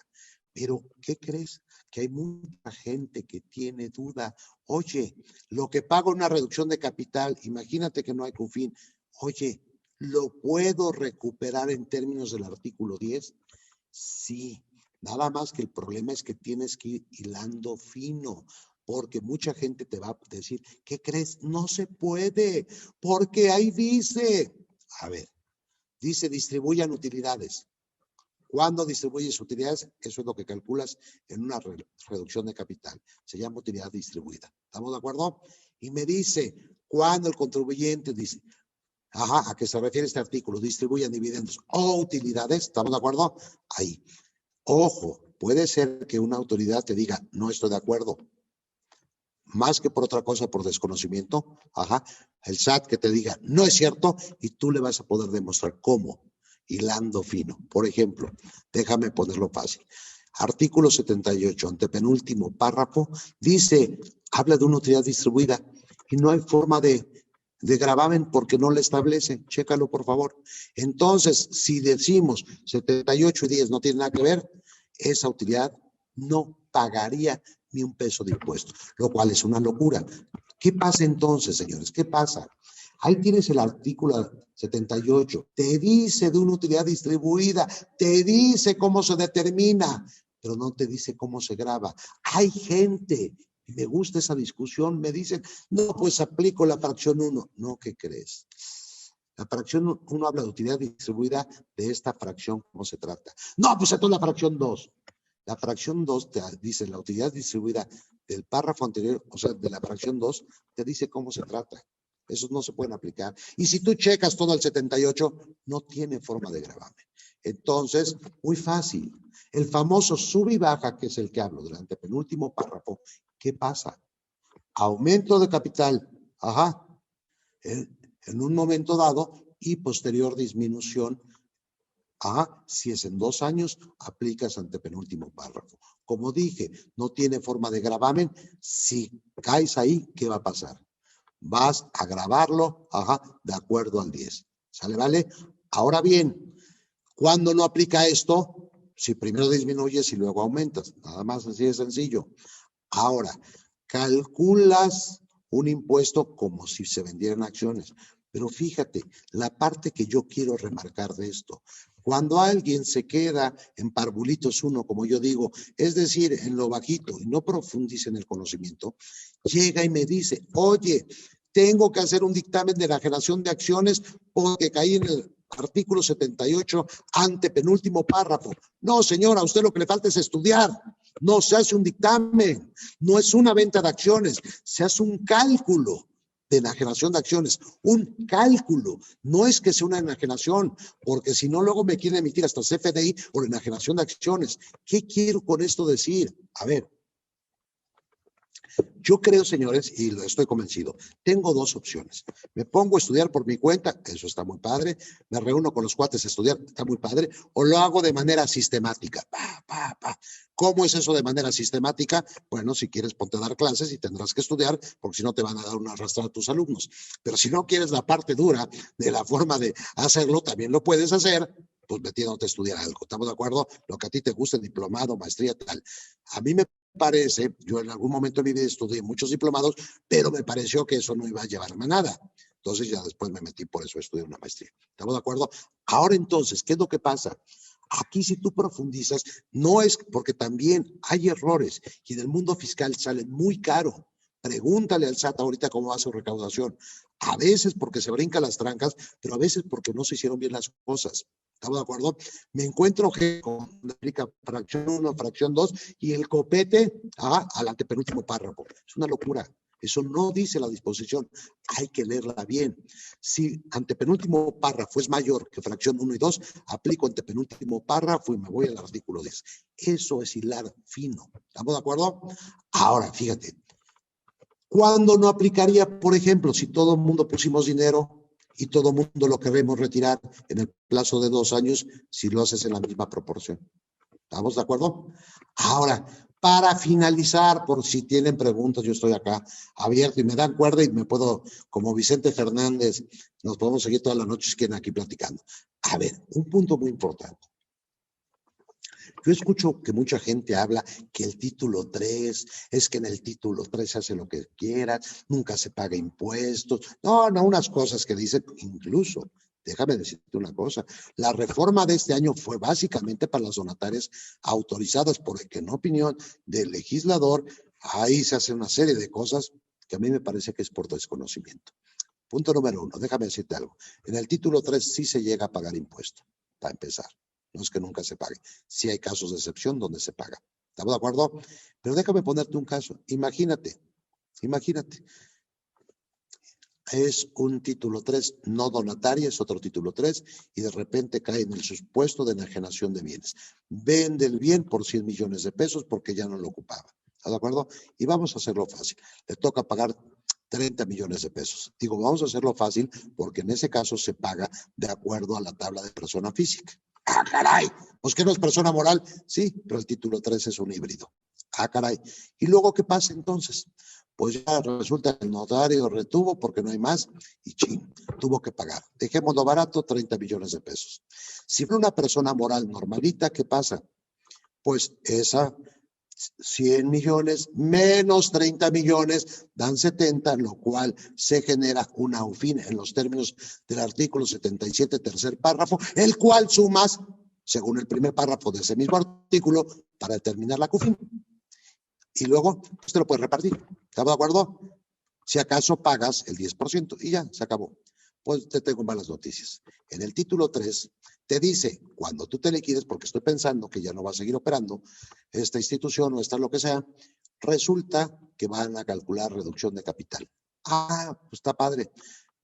Pero, ¿qué crees? Que hay mucha gente que tiene duda. Oye, lo que pago una reducción de capital, imagínate que no hay CUFIN. Oye, ¿lo puedo recuperar en términos del artículo 10? Sí. Nada más que el problema es que tienes que ir hilando fino, porque mucha gente te va a decir, ¿qué crees? No se puede, porque ahí dice, a ver, dice distribuyan utilidades. ¿Cuándo distribuyes utilidades? Eso es lo que calculas en una reducción de capital. Se llama utilidad distribuida. ¿Estamos de acuerdo? Y me dice, ¿cuándo el contribuyente dice? Ajá, ¿a qué se refiere este artículo? Distribuyan dividendos o utilidades. ¿Estamos de acuerdo? Ahí. Ojo, puede ser que una autoridad te diga, no estoy de acuerdo. Más que por otra cosa, por desconocimiento, el SAT que te diga, no es cierto, y tú le vas a poder demostrar cómo, hilando fino. Por ejemplo, déjame ponerlo fácil. Artículo 78, antepenúltimo párrafo, dice, habla de una utilidad distribuida y no hay forma de gravamen porque no la establece. Chécalo, por favor. Entonces, si decimos 78 y 10 no tiene nada que ver, esa utilidad no pagaría ni un peso de impuesto, lo cual es una locura. ¿Qué pasa entonces, señores? ¿Qué pasa? Ahí tienes el artículo 78. Te dice de una utilidad distribuida, te dice cómo se determina, pero no te dice cómo se grava. Hay gente, y me gusta esa discusión, me dicen, no, pues aplico la fracción 1. No, ¿qué crees? La fracción 1 habla de utilidad distribuida de esta fracción, ¿cómo se trata? No, pues entonces la fracción 2. La fracción 2 te dice la utilidad distribuida del párrafo anterior, o sea, de la fracción 2, te dice cómo se trata. Esos no se pueden aplicar. Y si tú checas todo el 78, no tiene forma de gravamen. Entonces, muy fácil. El famoso sube y baja, que es el que hablo del antepenúltimo párrafo, ¿qué pasa? Aumento de capital, en un momento dado, y posterior disminución. Si es en 2 años, aplicas antepenúltimo párrafo. Como dije, no tiene forma de gravamen. Si caes ahí, ¿qué va a pasar? Vas a gravarlo, de acuerdo al 10. ¿Sale, vale? Ahora bien, ¿cuándo no aplica esto? Si primero disminuyes y luego aumentas. Nada más así de sencillo. Ahora, calculas un impuesto como si se vendieran acciones. Pero fíjate, la parte que yo quiero remarcar de esto, cuando alguien se queda en parvulitos 1, como yo digo, es decir, en lo bajito y no profundiza en el conocimiento, llega y me dice, oye, tengo que hacer un dictamen de enajenación de acciones porque caí en el artículo 78, antepenúltimo párrafo. No, señora, a usted lo que le falta es estudiar. No se hace un dictamen, no es una venta de acciones, se hace un cálculo de enajenación de acciones, un cálculo, no es que sea una enajenación, porque si no luego me quieren emitir hasta CFDI por enajenación de acciones. ¿Qué quiero con esto decir? A ver, yo creo, señores, y lo estoy convencido, tengo 2 opciones. Me pongo a estudiar por mi cuenta, eso está muy padre, me reúno con los cuates a estudiar, está muy padre, o lo hago de manera sistemática. ¿Cómo es eso de manera sistemática? Bueno, si quieres, ponte a dar clases y tendrás que estudiar, porque si no te van a dar una arrastrada a tus alumnos. Pero si no quieres la parte dura de la forma de hacerlo, también lo puedes hacer, pues metiéndote a estudiar algo. ¿Estamos de acuerdo? Lo que a ti te guste, diplomado, maestría, tal. A mí me parece, yo en algún momento de mi vida estudié muchos diplomados, pero me pareció que eso no iba a llevarme a nada. Entonces ya después me metí, por eso estudié una maestría. ¿Estamos de acuerdo? Ahora entonces, ¿qué es lo que pasa? Aquí si tú profundizas, no es porque también hay errores y en el mundo fiscal sale muy caro. Pregúntale al SAT ahorita cómo va su recaudación. A veces porque se brincan las trancas, pero a veces porque no se hicieron bien las cosas. ¿Estamos de acuerdo? Me encuentro con aplica fracción 1, fracción 2 y el copete al antepenúltimo párrafo. Es una locura. Eso no dice la disposición. Hay que leerla bien. Si antepenúltimo párrafo es mayor que fracción 1 y 2, aplico antepenúltimo párrafo y me voy al artículo 10. Eso es hilar fino. ¿Estamos de acuerdo? Ahora, fíjate. ¿Cuándo no aplicaría, por ejemplo, si todo el mundo pusimos dinero y todo el mundo lo queremos retirar en el plazo de 2 años, si lo haces en la misma proporción? ¿Estamos de acuerdo? Ahora, para finalizar, por si tienen preguntas, yo estoy acá abierto y me dan cuerda y me puedo, como Vicente Fernández, nos podemos seguir toda la noche si quieren aquí platicando. A ver, un punto muy importante. Yo escucho que mucha gente habla que el título 3, es que en el título 3 se hace lo que quiera, nunca se paga impuestos. No, unas cosas que dicen, incluso, déjame decirte una cosa, la reforma de este año fue básicamente para las donatarias autorizadas, porque en opinión del legislador, ahí se hace una serie de cosas que a mí me parece que es por desconocimiento. Punto número 1, déjame decirte algo. En el título 3 sí se llega a pagar impuesto, para empezar. No es que nunca se pague. Sí hay casos de excepción donde se paga. ¿Estamos de acuerdo? Pero déjame ponerte un caso. Imagínate. es un título 3 no donataria, es otro título 3, y de repente cae en el supuesto de enajenación de bienes. Vende el bien por 100 millones de pesos porque ya no lo ocupaba. ¿Está de acuerdo? Y vamos a hacerlo fácil. Le toca pagar 30 millones de pesos. Digo, vamos a hacerlo fácil porque en ese caso se paga de acuerdo a la tabla de persona física. ¡Ah, caray! ¿Pues que no es persona moral? Sí, pero el título 3 es un híbrido. ¡Ah, caray! ¿Y luego qué pasa entonces? Pues ya resulta que el notario retuvo porque no hay más y chin, tuvo que pagar. Dejémoslo barato, 30 millones de pesos. Si fue una persona moral normalita, ¿qué pasa? Pues esa 100 millones menos 30 millones dan 70, lo cual se genera una UFIN en los términos del artículo 77, tercer párrafo, el cual sumas, según el primer párrafo de ese mismo artículo, para determinar la CUFIN. Y luego, usted lo puede repartir. ¿Estamos de acuerdo? Si acaso pagas el 10% y ya, se acabó. Pues te tengo malas noticias. En el título 3 te dice, cuando tú te liquides, porque estoy pensando que ya no va a seguir operando esta institución o esta lo que sea, resulta que van a calcular reducción de capital. Ah, pues está padre.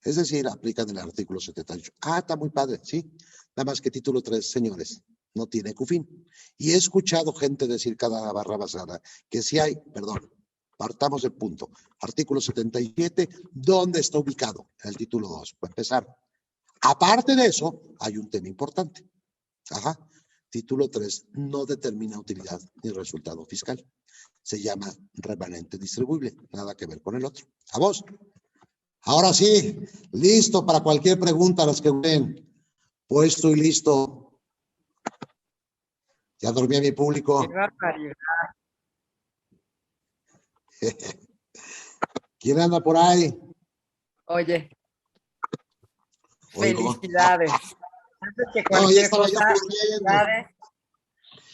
Es decir, aplican el artículo 78. Ah, está muy padre, sí. Nada más que título 3, señores, no tiene CUFIN. Y he escuchado gente decir cada barra basada que sí hay, perdón, partamos del punto. Artículo 77, ¿dónde está ubicado? En el título 2, para empezar. Aparte de eso, hay un tema importante. Ajá. Título 3 no determina utilidad ni resultado fiscal. Se llama remanente distribuible, nada que ver con el otro. ¿A vos? Ahora sí, listo para cualquier pregunta, las que ven. Pues estoy listo. Ya dormí a mi público. ¿Quién anda por ahí? Oye, Oigo. felicidades. Antes que No, ya cualquier estaba yo cosa, corriendo. felicidades.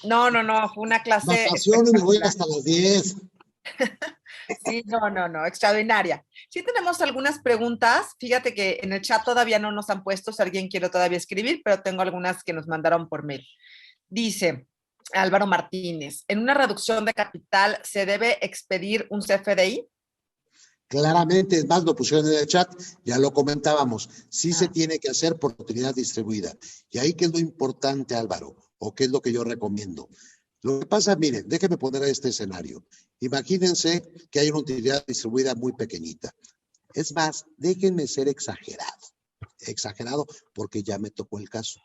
No, fue una clase Vacaciones me voy espectacular. hasta las 10. Sí, no, extraordinaria. Sí tenemos algunas preguntas. Fíjate que en el chat todavía no nos han puesto, si alguien quiere todavía escribir, pero tengo algunas que nos mandaron por mail. Dice Álvaro Martínez, ¿en una reducción de capital se debe expedir un CFDI? Claramente, es más, lo pusieron en el chat, ya lo comentábamos. Sí se tiene que hacer por utilidad distribuida. Y ahí, ¿qué es lo importante, Álvaro? ¿O qué es lo que yo recomiendo? Lo que pasa, miren, déjenme poner este escenario. Imagínense que hay una utilidad distribuida muy pequeñita. Es más, déjenme ser exagerado. Exagerado porque ya me tocó el caso.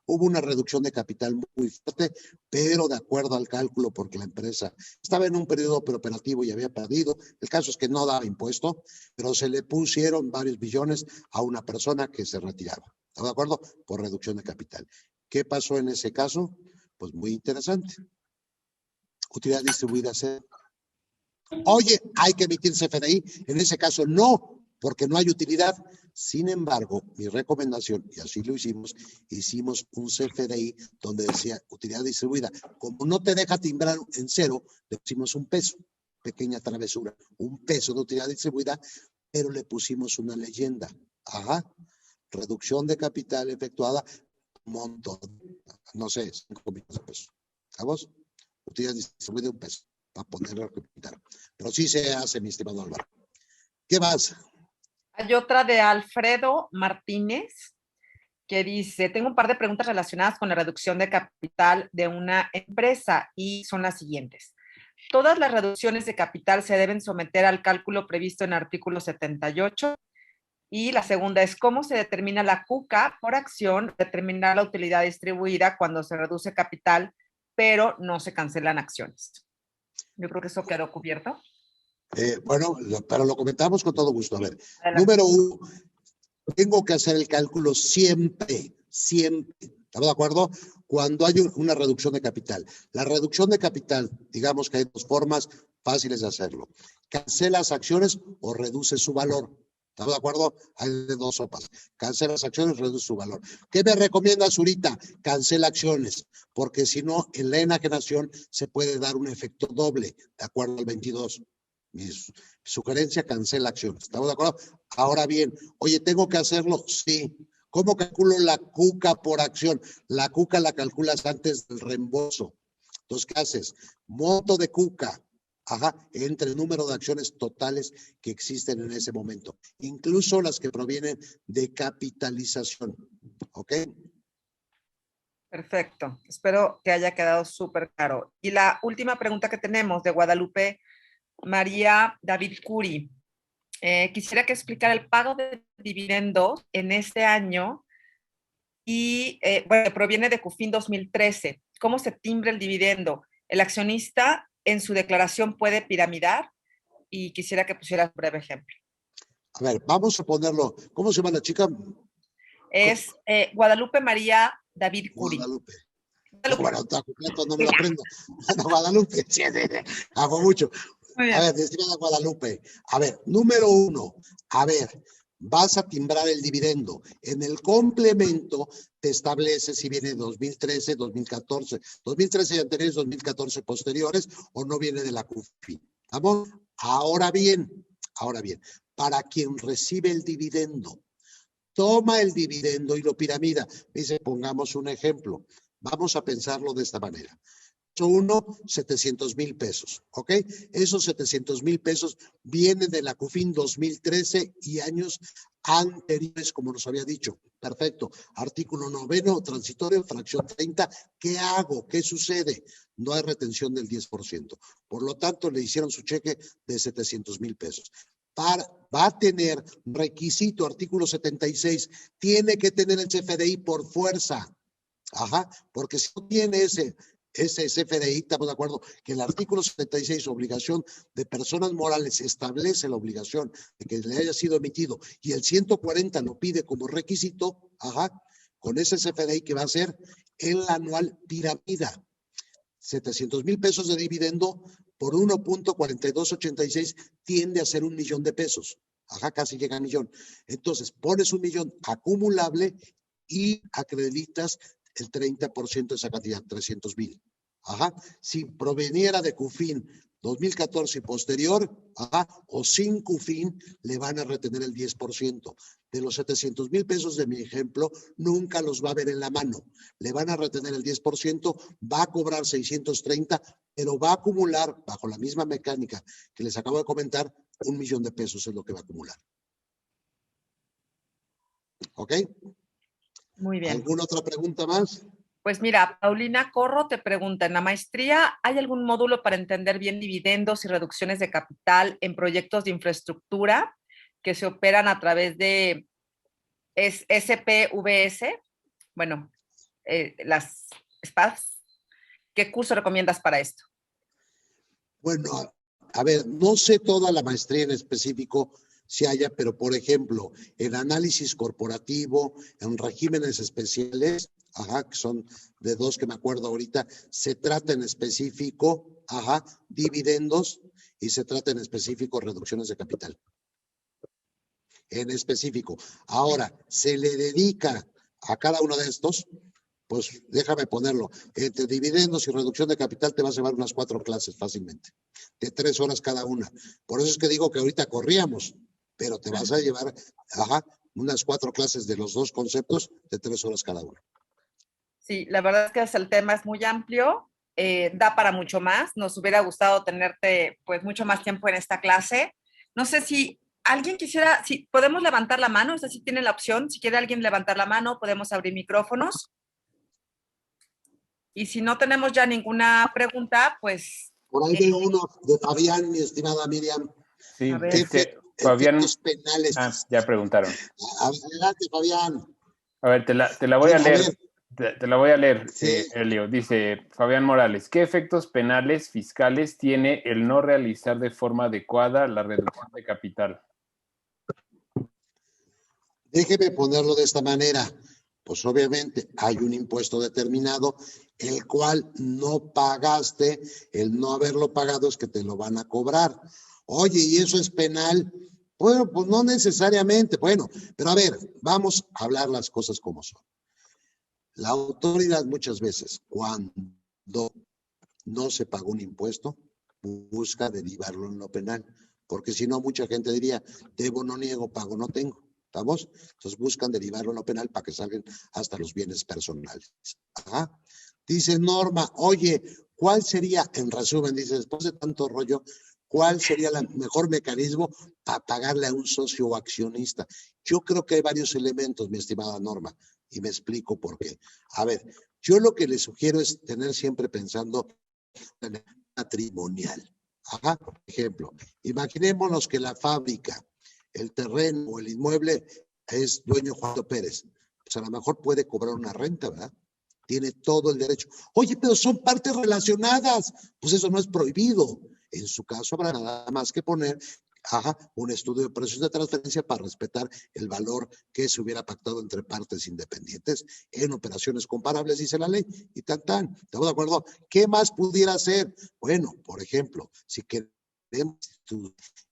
Hubo una reducción de capital muy fuerte, pero de acuerdo al cálculo, porque la empresa estaba en un periodo preoperativo y había perdido. El caso es que no daba impuesto, pero se le pusieron varios billones a una persona que se retiraba. ¿Está de acuerdo? Por reducción de capital. ¿Qué pasó en ese caso? Pues muy interesante. Utilidad distribuida cero. Oye, hay que emitir CFDI. En ese caso no, porque no hay utilidad. Sin embargo, mi recomendación, y así lo hicimos un CFDI donde decía utilidad distribuida. Como no te deja timbrar en cero, le pusimos un peso, pequeña travesura, un peso de utilidad distribuida, pero le pusimos una leyenda. Ajá, reducción de capital efectuada, monto, no sé, 5 millones de pesos. ¿Sabes? Utilidad distribuida un peso, para ponerlo a capital. Pero sí se hace, mi estimado Álvaro. ¿Qué más? Hay otra de Alfredo Martínez que dice, tengo un par de preguntas relacionadas con la reducción de capital de una empresa y son las siguientes. ¿Todas las reducciones de capital se deben someter al cálculo previsto en el artículo 78? Y la segunda es, ¿cómo se determina la CUCA por acción, determinar la utilidad distribuida cuando se reduce capital, pero no se cancelan acciones? Yo creo que eso quedó cubierto. Bueno, pero lo comentamos con todo gusto. A ver, número 1, tengo que hacer el cálculo siempre. ¿Estamos de acuerdo? Cuando hay una reducción de capital. La reducción de capital, digamos que hay dos formas fáciles de hacerlo. Cancelas acciones o reduces su valor. ¿Estamos de acuerdo? Hay de dos sopas. Cancelas acciones, reduce su valor. ¿Qué me recomienda Zurita? Cancela acciones, porque si no, en la enajenación se puede dar un efecto doble, de acuerdo al 22. Mi sugerencia, cancela acciones. ¿Estamos de acuerdo? Ahora bien, oye, ¿tengo que hacerlo? Sí. ¿Cómo calculo la CUCA por acción? La CUCA la calculas antes del reembolso. Entonces, ¿qué haces? Monto de CUCA. entre el número de acciones totales que existen en ese momento, incluso las que provienen de capitalización. ¿Ok? Perfecto. Espero que haya quedado súper claro. Y la última pregunta que tenemos de Guadalupe María David Curi. Quisiera que explicara el pago de dividendos en este año y, bueno, proviene de CUFIN 2013. ¿Cómo se timbra el dividendo? ¿El accionista en su declaración puede piramidar? Y quisiera que pusieras un breve ejemplo. A ver, vamos a ponerlo. ¿Cómo se llama la chica? Es Guadalupe María David Curi. Guadalupe. Bueno, está completo, no me lo aprendo. Guadalupe, sí, hago mucho. A ver, estimada Guadalupe. A ver, número 1. A ver, vas a timbrar el dividendo. En el complemento te establece si viene 2013, 2014, 2013 y anteriores, 2014 posteriores, o no viene de la CUFI. ¿Vamos? Ahora bien, para quien recibe el dividendo, toma el dividendo y lo piramida. Dice, pongamos un ejemplo. Vamos a pensarlo de esta manera. 700,000 pesos, ¿ok? Esos 700,000 pesos vienen de la CUFIN 2013 y años anteriores, como nos había dicho. Perfecto. Artículo 9, transitorio, fracción 30. ¿Qué hago? ¿Qué sucede? No hay retención del 10%. Por lo tanto, le hicieron su cheque de 700,000 pesos. Va a tener requisito, artículo 76, tiene que tener el CFDI por fuerza. Porque si no tiene ese CFDI, estamos de acuerdo que el artículo 76, obligación de personas morales, establece la obligación de que le haya sido emitido y el 140 lo pide como requisito, con ese CFDI que va a ser el anual piramida. 700,000 pesos de dividendo por 1.4286 tiende a ser 1,000,000 de pesos. Casi llega a 1,000,000. Entonces, pones 1,000,000 acumulable y acreditas el 30% de esa cantidad, 300,000. Si proveniera de CUFIN 2014 y posterior, o sin CUFIN, le van a retener el 10%. De los 700,000 pesos de mi ejemplo, nunca los va a ver en la mano. Le van a retener el 10%, va a cobrar 630, pero va a acumular, bajo la misma mecánica que les acabo de comentar, 1,000,000 de pesos es lo que va a acumular. ¿Ok? Muy bien. ¿Alguna otra pregunta más? Pues mira, Paulina Corro te pregunta, ¿en la maestría hay algún módulo para entender bien dividendos y reducciones de capital en proyectos de infraestructura que se operan a través de SPVS? Bueno, las SPAVs. ¿Qué curso recomiendas para esto? Bueno, a ver, no sé toda la maestría en específico si haya, pero por ejemplo, en análisis corporativo, en regímenes especiales, que son de 2 que me acuerdo ahorita, se trata en específico, dividendos, y se trata en específico reducciones de capital. En específico. Ahora, se le dedica a cada uno de estos, pues déjame ponerlo, entre dividendos y reducción de capital te vas a llevar unas 4 clases fácilmente, de 3 horas cada una. Por eso es que digo que ahorita corríamos, pero te vas a llevar, unas 4 clases de los 2 conceptos de 3 horas cada una. Sí, la verdad es que el tema es muy amplio, da para mucho más. Nos hubiera gustado tenerte pues mucho más tiempo en esta clase. No sé si alguien quisiera, si podemos levantar la mano, o sea, si tiene la opción, si quiere alguien levantar la mano, podemos abrir micrófonos. Y si no tenemos ya ninguna pregunta, pues... Por ahí veo uno de Fabián, mi estimada Miriam. Sí, Fabián. Penales. Ya preguntaron. Adelante, Fabián. A ver, te la voy a leer. Te la voy a leer, Sí. Elio. Dice Fabián Morales, ¿qué efectos penales fiscales tiene el no realizar de forma adecuada la reducción de capital? Déjeme ponerlo de esta manera. Pues obviamente hay un impuesto determinado, el cual no pagaste, el no haberlo pagado es que te lo van a cobrar. Oye, ¿y eso es penal? Bueno, pues no necesariamente. Bueno, pero a ver, vamos a hablar las cosas como son. La autoridad muchas veces, cuando no se pagó un impuesto, busca derivarlo en lo penal, porque si no, mucha gente diría, debo, no niego, pago, no tengo. ¿Estamos? Entonces buscan derivarlo en lo penal para que salgan hasta los bienes personales. Dice Norma, oye, ¿Cuál sería, en resumen, dice, después de tanto rollo, cuál sería el mejor mecanismo para pagarle a un socio o accionista? Yo creo que hay varios elementos, mi estimada Norma, y me explico por qué. A ver, yo lo que le sugiero es tener siempre pensando en el patrimonial. Ajá, por ejemplo, imaginémonos que la fábrica, el terreno o el inmueble es dueño Juan Pérez. Pues a lo mejor puede cobrar una renta, ¿verdad? Tiene todo el derecho. Oye, pero son partes relacionadas. Pues eso no es prohibido. En su caso habrá nada más que poner un estudio de precios de transferencia para respetar el valor que se hubiera pactado entre partes independientes en operaciones comparables, dice la ley, y tan. ¿Estamos de acuerdo? ¿Qué más pudiera hacer? Bueno, por ejemplo, si queremos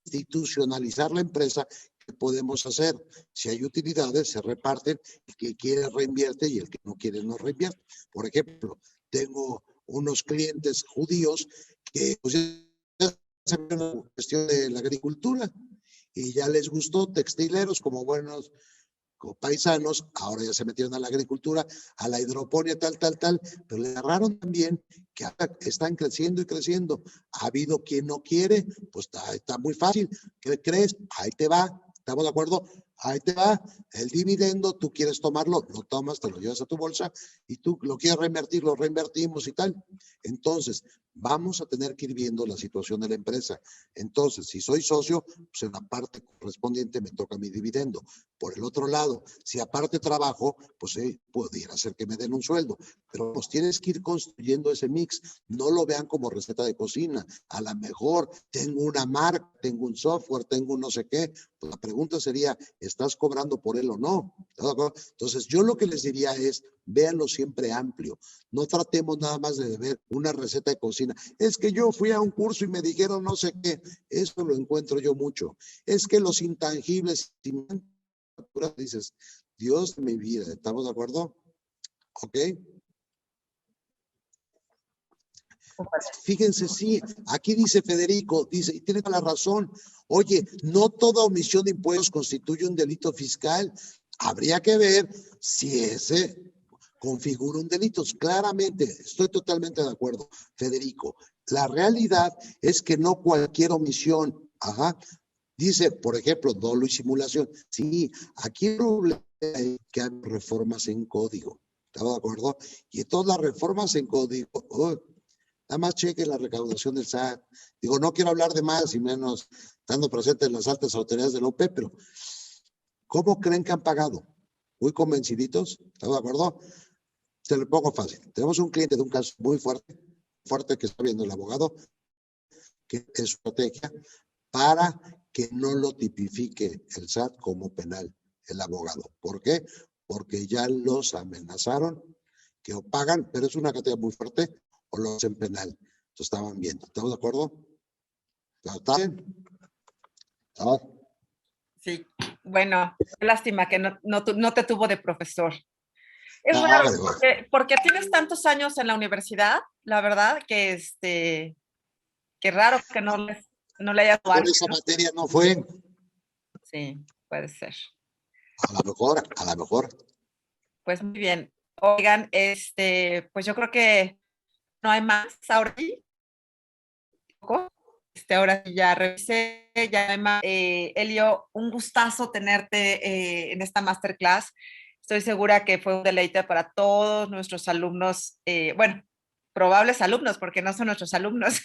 institucionalizar la empresa, ¿qué podemos hacer? Si hay utilidades, se reparten, el que quiere reinvierte y el que no quiere no reinvierte. Por ejemplo, tengo unos clientes judíos que pues, una cuestión de la agricultura y ya les gustó, textileros como buenos paisanos, ahora ya se metieron a la agricultura, a la hidroponía, tal, pero le agarraron también que están creciendo y creciendo. Ha habido quien no quiere, pues está muy fácil. ¿Qué crees? Ahí te va, ¿estamos de acuerdo? Ahí te va el dividendo, tú quieres tomarlo, lo tomas, te lo llevas a tu bolsa y tú lo quieres reinvertir, lo reinvertimos y tal. Entonces, vamos a tener que ir viendo la situación de la empresa. Entonces, si soy socio, pues en la parte correspondiente me toca mi dividendo. Por el otro lado, si aparte trabajo, pues pudiera ser que me den un sueldo. Pero pues tienes que ir construyendo ese mix. No lo vean como receta de cocina. A lo mejor tengo una marca, tengo un software, tengo un no sé qué. Pues la pregunta sería, ¿estás cobrando por él o no? Entonces, yo lo que les diría es, véanlo siempre amplio. No tratemos nada más de ver una receta de cocina. Es que yo fui a un curso y me dijeron no sé qué. Eso lo encuentro yo mucho. Es que los intangibles, dices, Dios de mi vida, ¿estamos de acuerdo? ¿Ok? Fíjense, sí, aquí dice Federico, dice, y tiene toda la razón, oye, no toda omisión de impuestos constituye un delito fiscal, habría que ver si ese configura un delito. Claramente, estoy totalmente de acuerdo, Federico. La realidad es que no cualquier omisión, dice, por ejemplo, dolo y simulación. Sí, aquí el problema es que hay reformas en código, ¿estamos de acuerdo? Y todas las reformas en código, nada más cheque la recaudación del SAT. Digo, no quiero hablar de más y menos estando presente en las altas autoridades de la OPE, pero ¿cómo creen que han pagado? Muy convenciditos, ¿estamos de acuerdo? Se lo pongo fácil. Tenemos un cliente de un caso muy fuerte que está viendo el abogado, que es estrategia para que no lo tipifique el SAT como penal el abogado. ¿Por qué? Porque ya los amenazaron que o pagan, pero es una cantidad muy fuerte, o lo hacen penal. Entonces estaban viendo. ¿Estamos de acuerdo? ¿Está bien? ¿Ah? Sí, bueno, lástima que no te tuvo de profesor. Es raro, porque tienes tantos años en la universidad, la verdad, que que raro que no le haya dado algo. Esa materia no fue. Sí, puede ser. A lo mejor. Pues muy bien. Oigan, pues yo creo que no hay más ahora sí. Ahora sí ya revisé, ya hay más. Elio, un gustazo tenerte en esta masterclass. Estoy segura que fue un deleite para todos nuestros alumnos, bueno, probables alumnos, porque no son nuestros alumnos.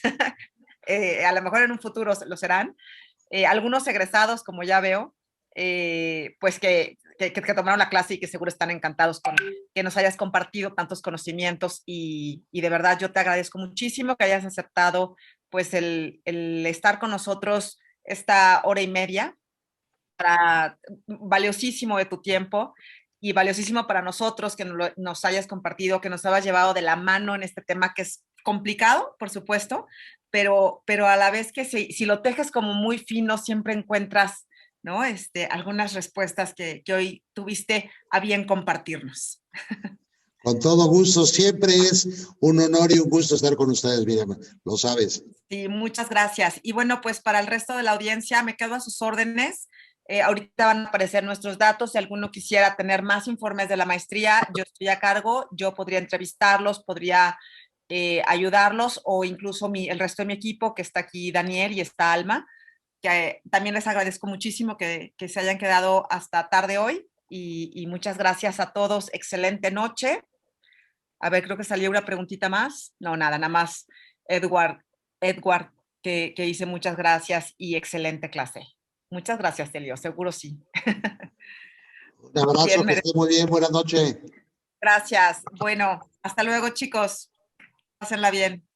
A lo mejor en un futuro lo serán. Algunos egresados, como ya veo, pues que tomaron la clase y que seguro están encantados con que nos hayas compartido tantos conocimientos y de verdad yo te agradezco muchísimo que hayas aceptado pues el estar con nosotros esta hora y media, valiosísimo de tu tiempo y valiosísimo para nosotros que nos hayas compartido, que nos hayas llevado de la mano en este tema que es complicado, por supuesto, pero a la vez que si lo tejes como muy fino, siempre encuentras, ¿no? Algunas respuestas que hoy tuviste a bien compartirnos. Con todo gusto, siempre es un honor y un gusto estar con ustedes, Miriam, lo sabes. Sí, muchas gracias. Y bueno, pues para el resto de la audiencia me quedo a sus órdenes. Ahorita van a aparecer nuestros datos. Si alguno quisiera tener más informes de la maestría, yo estoy a cargo. Yo podría entrevistarlos, podría ayudarlos, o incluso el resto de mi equipo, que está aquí Daniel y está Alma, que también les agradezco muchísimo que se hayan quedado hasta tarde hoy, y muchas gracias a todos. Excelente noche. A ver, creo que salió una preguntita más. No, nada más Edward, que dice muchas gracias y excelente clase. Muchas gracias, Elio, seguro sí. Un abrazo, Bien, que esté muy bien, buenas noches. gracias. Bueno, hasta luego, chicos. Pásenla bien.